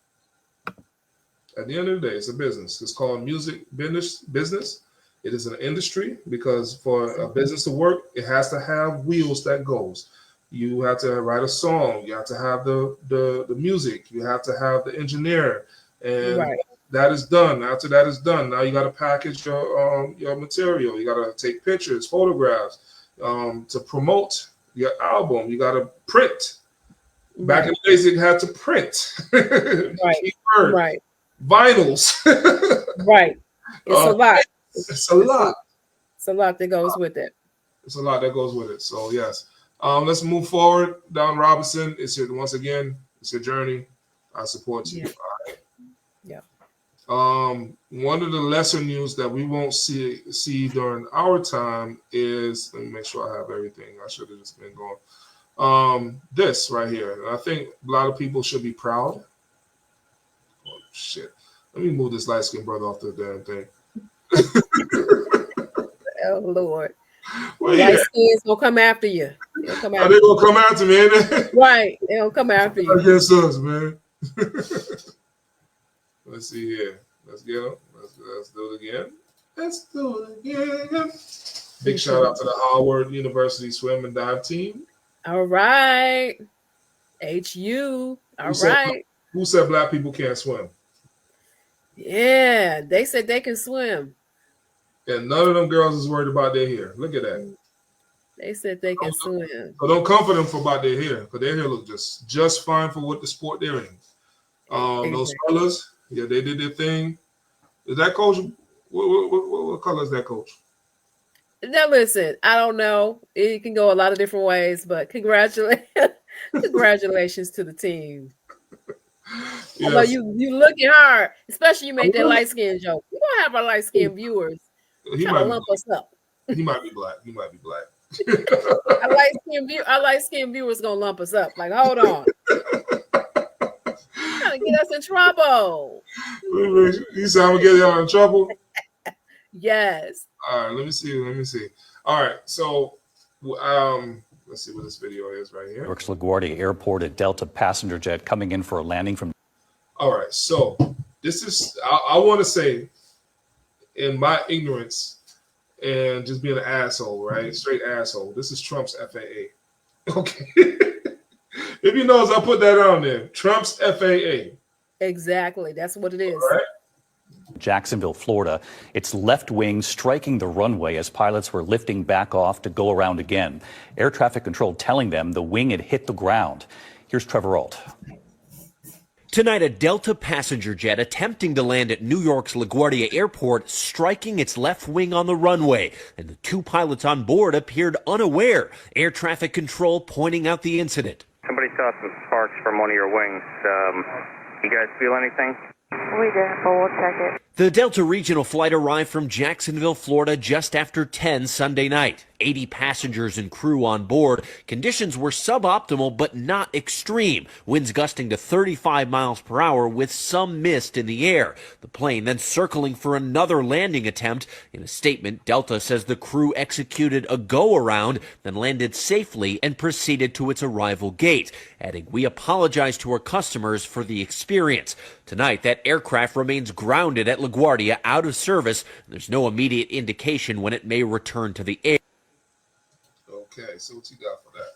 Speaker 1: At the end of the day, it's a business. It's called music business. It is an industry, because for a business to work, it has to have wheels that goes. You have to write a song. You have to have the music. You have to have the engineer, and that is done. After that is done, now you got to package your material. You got to take pictures, photographs, to promote your album. You got to print. Back in the days, you had to print. Vinyls.
Speaker 2: It's a lot.
Speaker 1: It's a lot.
Speaker 2: It's a lot that goes with it.
Speaker 1: It's a lot that goes with it. So yes. Let's move forward. Don Robinson, once again, it's your journey. I support you. All right.
Speaker 2: Yeah.
Speaker 1: One of the lesser news that we won't see during our time is, let me make sure I have everything. I should have just been going. This right here. I think a lot of people should be proud. Oh shit. Let me move this light-skinned brother off the damn thing.
Speaker 2: Oh Lord.
Speaker 1: Well,
Speaker 2: light skins will come after you. They're
Speaker 1: gonna come after me, ain't they?
Speaker 2: Right. They'll come after you.
Speaker 1: I guess us, man. Let's see here. Let's get them. Let's do it again. Let's do it again. Big shout out to the Howard University swim and dive team.
Speaker 2: All right. HU. All right.
Speaker 1: Who said black people can't swim?
Speaker 2: Yeah, they said they can swim.
Speaker 1: And none of them girls is worried about their hair. Look at that.
Speaker 2: They said they can swim.
Speaker 1: So don't comfort them for about their hair, because their hair look just fine for what the sport they're in. Those fellas, yeah, they did their thing. Is that coach? What color is that coach?
Speaker 2: Now listen, I don't know. It can go a lot of different ways, but congratulations to the team. Yes. Although you looking hard, especially you made that light skin joke. We don't have our light skin viewers.
Speaker 1: He might
Speaker 2: lump us up.
Speaker 1: He might be black. He might be black.
Speaker 2: Our light skin viewers gonna lump us up. Like, hold on. Trying to get us in trouble.
Speaker 1: You said I'm gonna get y'all in trouble?
Speaker 2: Yes.
Speaker 1: All right, let me see. All right, so let's see what this video is right here.
Speaker 15: York's LaGuardia Airport, a Delta passenger jet coming in for a landing from.
Speaker 1: All right, so this is, I want to say, in my ignorance and just being an asshole, right? Straight asshole. This is Trump's FAA. Okay. If you notice, I put that on there. Trump's FAA.
Speaker 2: Exactly. That's what it is.
Speaker 1: All right.
Speaker 15: Jacksonville, Florida. Its left wing striking the runway as pilots were lifting back off to go around again. Air traffic control telling them the wing had hit the ground. Here's Trevor Ault.
Speaker 16: Tonight, a Delta passenger jet attempting to land at New York's LaGuardia Airport, striking its left wing on the runway, and the two pilots on board appeared unaware. Air traffic control pointing out the incident.
Speaker 17: Somebody saw some sparks from one of your wings. You guys feel anything?
Speaker 18: We didn't, but we'll check it.
Speaker 16: The Delta regional flight arrived from Jacksonville, Florida just after 10 Sunday night. 80 passengers and crew on board. Conditions were suboptimal but not extreme. Winds gusting to 35 miles per hour with some mist in the air. The plane then circling for another landing attempt. In a statement, Delta says the crew executed a go-around, then landed safely and proceeded to its arrival gate, adding, "We apologize to our customers for the experience." Tonight, that aircraft remains grounded at LaGuardia, out of service. There's no immediate indication when it may return to the air.
Speaker 1: Okay, so what you got for that?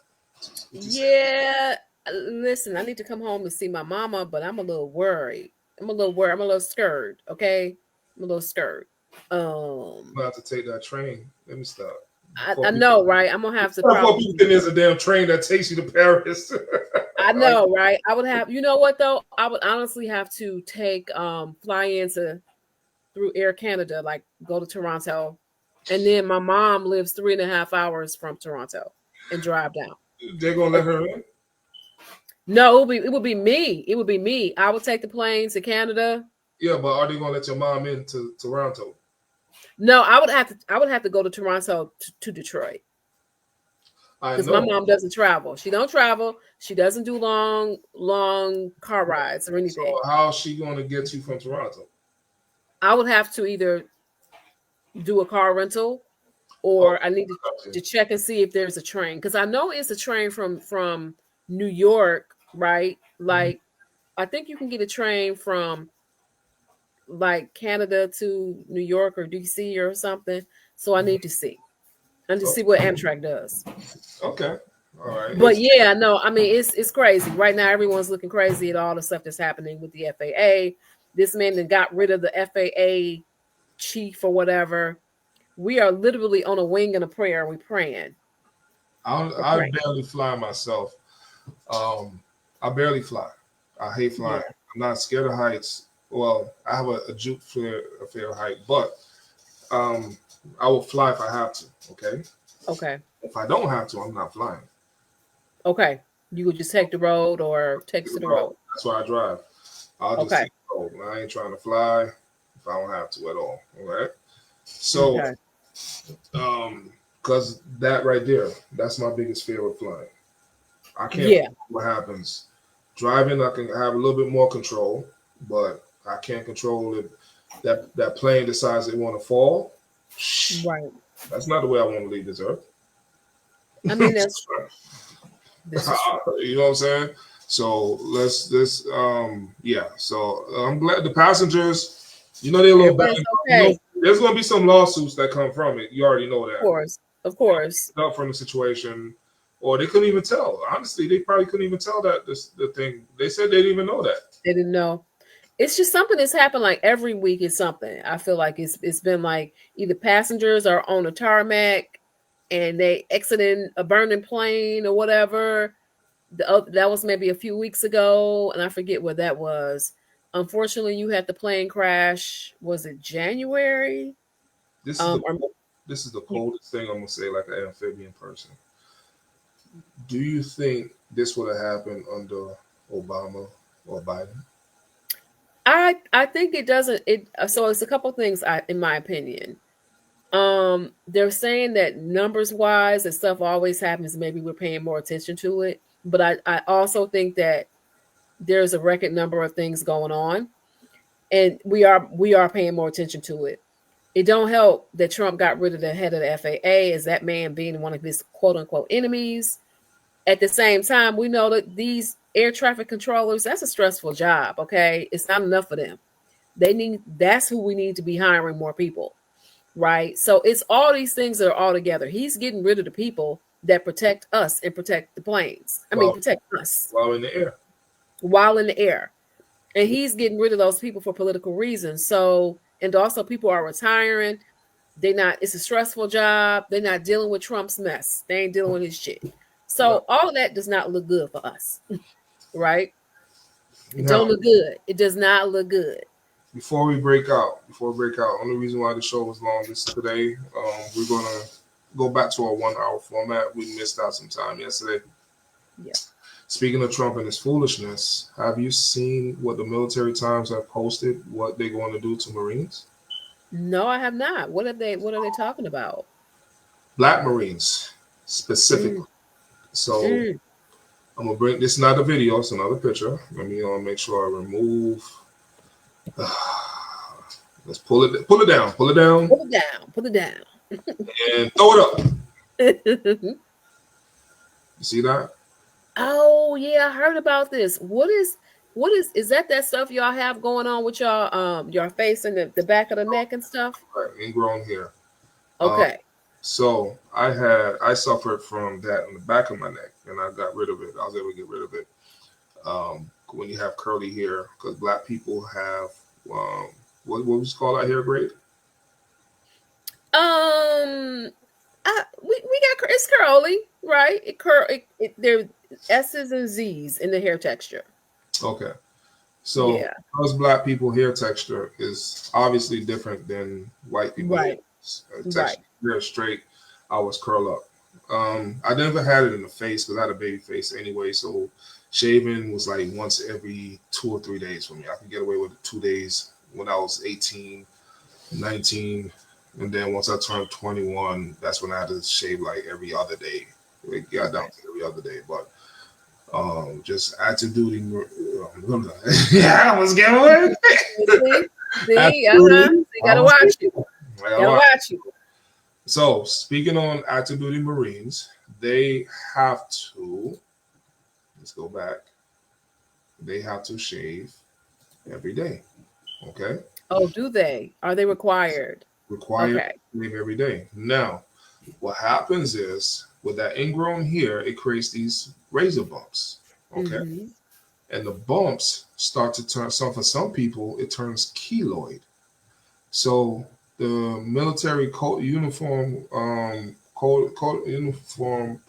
Speaker 2: Yeah, listen, I need to come home and see my mama, but I'm a little worried. I'm a little scared. Okay, I'm a little scared.
Speaker 1: I'm gonna have to take that train. Let me stop.
Speaker 2: I know, right? I'm gonna have to.
Speaker 1: There's a damn train that takes you to Paris.
Speaker 2: I know, right? I would have. You know what though? I would honestly have to take fly into through Air Canada, like go to Toronto. And then my mom lives 3.5 hours from Toronto and drive down.
Speaker 1: They're gonna let her in?
Speaker 2: No, it would be me. It would be me. I would take the plane to Canada.
Speaker 1: Yeah, but are they gonna let your mom into Toronto?
Speaker 2: No, I would have to go to Toronto to Detroit. Because my mom doesn't travel. She don't travel. She doesn't do long car rides or anything.
Speaker 1: So how's she gonna get you from Toronto?
Speaker 2: I would have to either do a car rental, or I need to check and see if there's a train, because I know it's a train from New York, right? Like, I think you can get a train from like Canada to New York or DC or something. So I need to see. I need to see what Amtrak does.
Speaker 1: Okay, all right.
Speaker 2: But yeah, no, I mean it's crazy right now. Everyone's looking crazy at all the stuff that's happening with the FAA. This man that got rid of the FAA chief or whatever. We are literally on a wing and a prayer. We're praying.
Speaker 1: I barely fly myself. I barely fly. I hate flying. Yeah. I'm not scared of heights. Well, I have a juke fear of height, but I will fly if I have to. Okay. If I don't have to, I'm not flying.
Speaker 2: Okay. You would just take the road or take to the road.
Speaker 1: That's why I drive. I'll just take the road. I ain't trying to fly if I don't have to at all. All right. So, because that right there, that's my biggest fear of flying. I can't control what happens. Driving, I can have a little bit more control, but I can't control if that plane decides they want to fall.
Speaker 2: Right.
Speaker 1: That's not the way I want to leave this earth.
Speaker 2: I mean, that's
Speaker 1: you know what I'm saying? So So I'm glad the passengers. You know, they're a little bad. Okay. There's going to be some lawsuits that come from it. You already know that.
Speaker 2: Of course.
Speaker 1: Not from the situation, or they couldn't even tell. Honestly, they probably couldn't even tell that the thing. They said they didn't even know that.
Speaker 2: They didn't know. It's just something that's happened like every week. Is something. I feel like it's been like either passengers are on a tarmac and they exiting a burning plane or whatever. That was maybe a few weeks ago, and I forget what that was. Unfortunately, you had the plane crash. Was it January?
Speaker 1: This is the coldest thing I'm gonna say, like an amphibian person. Do you think this would have happened under Obama or Biden?
Speaker 2: I think it doesn't. So it's a couple of things. In my opinion, they're saying that numbers wise and stuff always happens. Maybe we're paying more attention to it, but I also think that there's a record number of things going on, and we are paying more attention to it. It don't help that Trump got rid of the head of the FAA, as that man being one of his quote unquote enemies. At the same time, we know that these air traffic controllers, that's a stressful job. Okay. It's not enough for them. That's who we need to be hiring more people. Right. So it's all these things that are all together. He's getting rid of the people that protect us and protect the planes. Protect us.
Speaker 1: While in the air.
Speaker 2: And he's getting rid of those people for political reasons. So And also people are retiring. It's a stressful job. They're not dealing with Trump's mess. They ain't dealing with his shit. So all of that does not look good for us. Right? It don't look good. It does not look good.
Speaker 1: Before we break out, only reason why the show was long is today, we're gonna go back to our 1 hour format. We missed out some time yesterday.
Speaker 2: Yeah.
Speaker 1: Speaking of Trump and his foolishness, have you seen what the Military Times have posted? What they're going to do to Marines?
Speaker 2: No, I have not. What are they talking about?
Speaker 1: Black Marines specifically. So I'm gonna bring this. Is not a video. It's another picture. Let me make sure I remove. Let's pull it down. Pull it down.
Speaker 2: Pull it down.
Speaker 1: And throw it up. You see that?
Speaker 2: Oh yeah, I heard about this. What is that stuff y'all have going on with y'all your face and the back of the neck and stuff?
Speaker 1: Right, ingrown hair.
Speaker 2: Okay.
Speaker 1: So I suffered from that on the back of my neck, and I got rid of it. I was able to get rid of it. When you have curly hair, because Black people have what was it called, that hair grade?
Speaker 2: We got it's curly, right? There S's and Z's in the hair texture.
Speaker 1: Okay. So because Black people hair texture is obviously different than white people.
Speaker 2: Right.
Speaker 1: Hair straight, I was curl up. I never had it in the face because I had a baby face anyway. So shaving was like once every 2 or 3 days for me. I could get away with 2 days when I was 18, 19. And then once I turned 21, that's when I had to shave like every other day. It got down to every other day. But just active duty. Yeah, I was getting away.
Speaker 2: See, you gotta watch it.
Speaker 1: So speaking on active duty Marines, they have to. Let's go back. They have to shave every day. Okay.
Speaker 2: Oh, do they? Are they required?
Speaker 1: Required to shave every day. Now, what happens is with that ingrown hair, it creates these razor bumps. Okay. And the bumps start to turn. For some people, it turns keloid. So the military uniform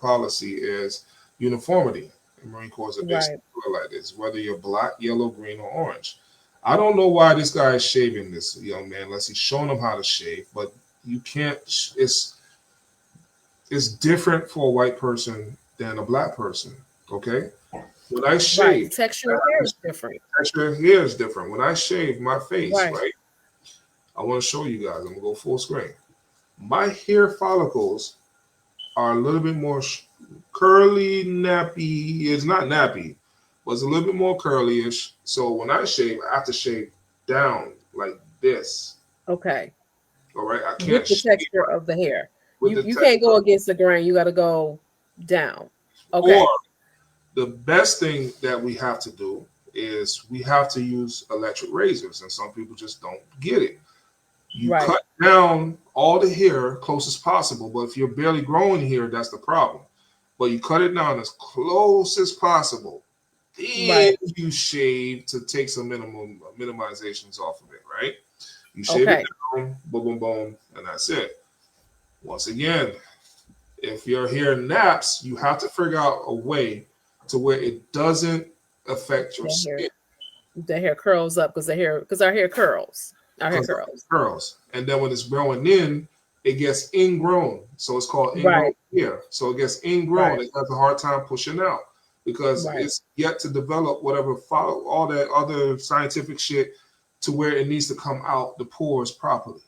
Speaker 1: policy is uniformity. The Marine Corps is basically like this, whether you're black, yellow, green, or orange. I don't know why this guy is shaving this young man unless he's showing him how to shave, but you can't. It's different for a white person than a black person. Okay. When I shave,
Speaker 2: texture of hair is different.
Speaker 1: Texture of hair is different. When I shave my face, right? I want to show you guys. I'm gonna go full screen. My hair follicles are a little bit more curly, nappy. It's not nappy, but it's a little bit more curly-ish. So when I shave, I have to shave down like this.
Speaker 2: Okay.
Speaker 1: All right. I can't
Speaker 2: with the texture of the hair. You can't go against the grain. You got to go down. Okay.
Speaker 1: Or the best thing that we have to do is we have to use electric razors, and some people just don't get it. You cut down all the hair close as possible, but if you're barely growing hair, that's the problem. But you cut it down as close as possible. Then you shave to take some minimizations off of it, right? You shave it down, boom, boom, boom, and that's it. Once again, if your hair naps, you have to figure out a way to where it doesn't affect your skin.
Speaker 2: The hair curls up because our hair curls. Our hair
Speaker 1: curls. And then when it's growing in, it gets ingrown. So it's called ingrown hair. So it gets ingrown. It has a hard time pushing out because it's yet to develop all that other scientific shit to where it needs to come out the pores properly.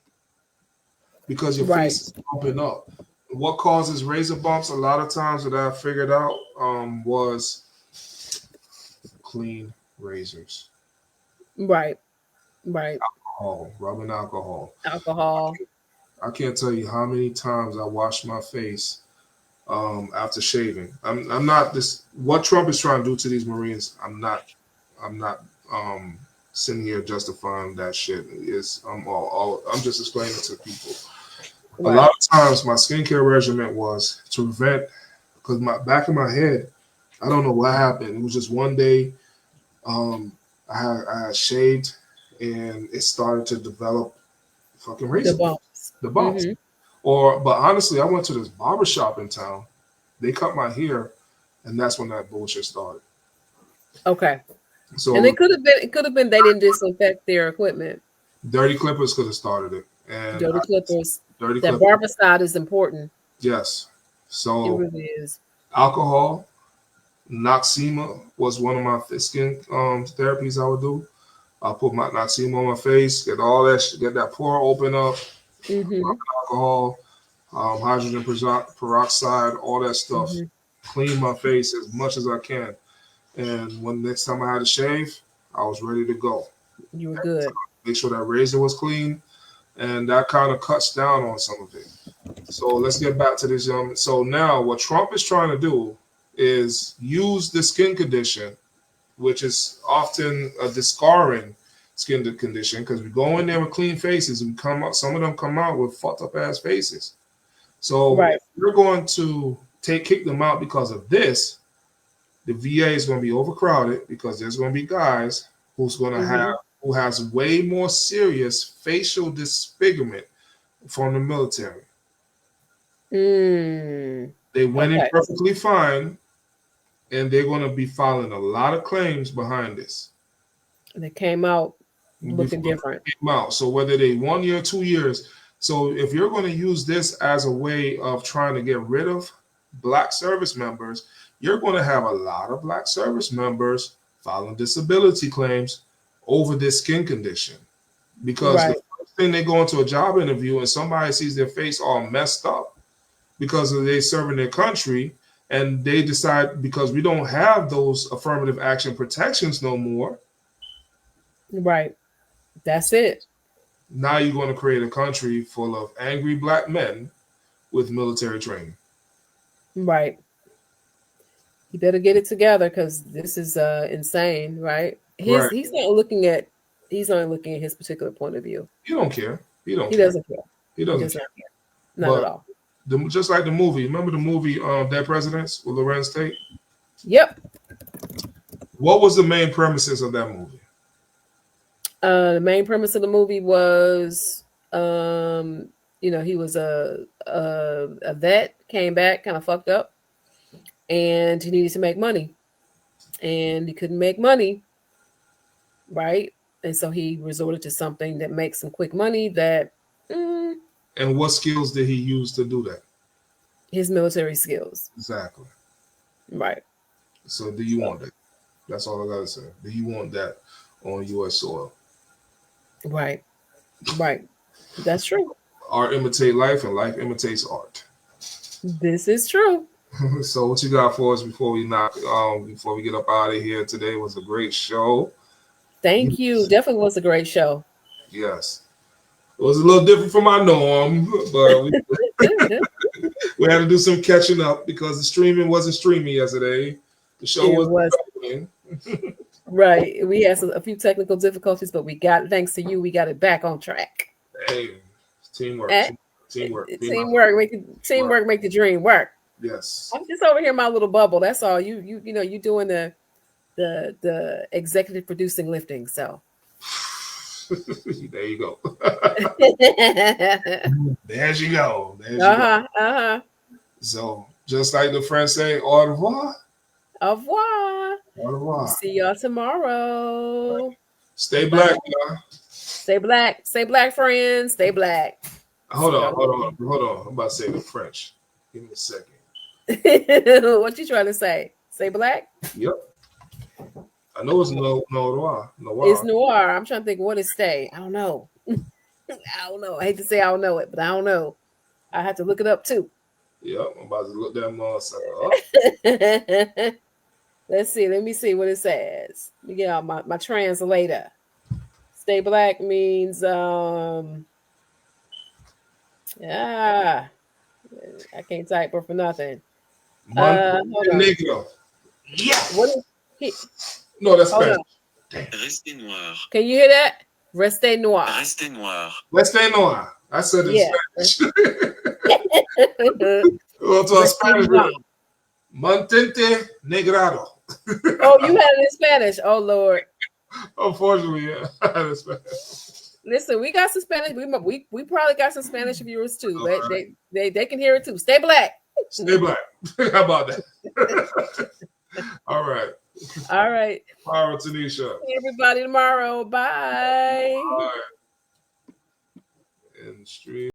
Speaker 1: Because your face is bumping up. What causes razor bumps a lot of times that I figured out was clean razors.
Speaker 2: Right.
Speaker 1: Alcohol, rubbing alcohol. I can't tell you how many times I washed my face after shaving. I'm not this. What Trump is trying to do to these Marines, I'm not sitting here justifying that shit. I'm just explaining it to people. A lot of times my skincare regimen was to prevent, because my back of my head, I don't know what happened. It was just one day I had shaved and it started to develop fucking razor.
Speaker 2: The bumps.
Speaker 1: The bumps. But honestly, I went to this barber shop in town. They cut my hair, and that's when that bullshit started.
Speaker 2: Okay.
Speaker 1: So
Speaker 2: and it could have been they didn't disinfect their equipment.
Speaker 1: Dirty clippers could have started it. And
Speaker 2: Dirty clippers.
Speaker 1: Dirty
Speaker 2: that
Speaker 1: clippers.
Speaker 2: barbicide is important.
Speaker 1: Yes. So
Speaker 2: it really is.
Speaker 1: Alcohol, Noxema was one of my skin therapies I would do. I'll put my Noxema on my face, get all that, get that pore open up. Alcohol, hydrogen peroxide, all that stuff. Clean my face as much as I can. And when next time I had to shave, I was ready to go.
Speaker 2: You were good.
Speaker 1: Make sure that razor was clean, and that kind of cuts down on some of it. So let's get back to this. So now what Trump is trying to do is use the skin condition, which is often a discoloring skin condition, because we go in there with clean faces and come out. Some of them come out with fucked up ass faces. So if you're going to kick them out because of this, the VA is going to be overcrowded because there's going to be guys who has way more serious facial disfigurement from the military. They went in perfectly fine, and they're going to be filing a lot of claims behind this.
Speaker 2: And they came out looking different.
Speaker 1: So whether they 1 year, 2 years. So if you're going to use this as a way of trying to get rid of Black service members, you're going to have a lot of Black service members filing disability claims over this skin condition. Because the first thing they go into a job interview and somebody sees their face all messed up because of they serving their country, and they decide, because we don't have those affirmative action protections no more.
Speaker 2: Right. That's it.
Speaker 1: Now you're going to create a country full of angry Black men with military training.
Speaker 2: Right. You better get it together, because this is insane, right? He's not looking at his particular point of view.
Speaker 1: He don't care. He
Speaker 2: doesn't care.
Speaker 1: He doesn't care.
Speaker 2: Not at all.
Speaker 1: Just like the movie. Remember the movie Dead Presidents with Lorenz Tate?
Speaker 2: Yep.
Speaker 1: What was the main premises of that movie?
Speaker 2: The main premise of the movie was, he was a vet, came back kind of fucked up, and he needed to make money, and he couldn't make money, right? And so he resorted to something that makes some quick money.
Speaker 1: And what skills did he use to do that?
Speaker 2: His military skills.
Speaker 1: Exactly.
Speaker 2: Right.
Speaker 1: So do you want that? That's all I gotta say. Do you want that on U.S. soil?
Speaker 2: Right. Right. That's true.
Speaker 1: Art imitates life, and life imitates art.
Speaker 2: This is true.
Speaker 1: So what you got for us before we get up out of here? Today was a great show.
Speaker 2: Thank you. Definitely was a great show.
Speaker 1: Yes. It was a little different from my norm, but we had to do some catching up because the streaming wasn't streaming yesterday. The show wasn't.
Speaker 2: Right. We had a few technical difficulties, but thanks to you, we got it back on track.
Speaker 1: Hey, teamwork.
Speaker 2: Teamwork make the dream work.
Speaker 1: Yes.
Speaker 2: I'm just over here in my little bubble. That's all. You doing the executive producing lifting. So
Speaker 1: there you go. There you go.
Speaker 2: Go.
Speaker 1: So just like the French say, au revoir.
Speaker 2: Au revoir.
Speaker 1: Au revoir.
Speaker 2: See y'all tomorrow.
Speaker 1: Stay black, y'all.
Speaker 2: Stay black. Stay black, friends. Stay black.
Speaker 1: Hold on. I'm about to say the French. Give me a second.
Speaker 2: What you trying to say? Say black?
Speaker 1: Yep. I know it's noir.
Speaker 2: It's noir. I'm trying to think what is stay. I don't know. I don't know. I hate to say I don't know it, but I don't know. I have to look it up too.
Speaker 1: Yep, I'm about to look that motherfucker up.
Speaker 2: Let's see. Let me see what it says. Let me get out my translator. Stay black means I can't type her for nothing.
Speaker 1: Negro.
Speaker 2: Yes. What is he?
Speaker 1: No, that's Spanish.
Speaker 19: Restez noir.
Speaker 2: Can you hear that? Restez noir.
Speaker 19: Restez noir.
Speaker 1: Restez noir. I said it in Spanish. Well, to our Spanish. Mantente negrado.
Speaker 2: Oh, you had it in Spanish. Oh, Lord.
Speaker 1: Unfortunately, yeah. I had it in Spanish.
Speaker 2: Listen, we got some Spanish. We probably got some Spanish viewers too.
Speaker 1: All
Speaker 2: But
Speaker 1: right.
Speaker 2: they can hear it too. Stay black.
Speaker 1: Stay black. How about that? All right.
Speaker 2: All right.
Speaker 1: All right, Tanisha.
Speaker 2: See everybody tomorrow. Bye.
Speaker 1: All right. And stream.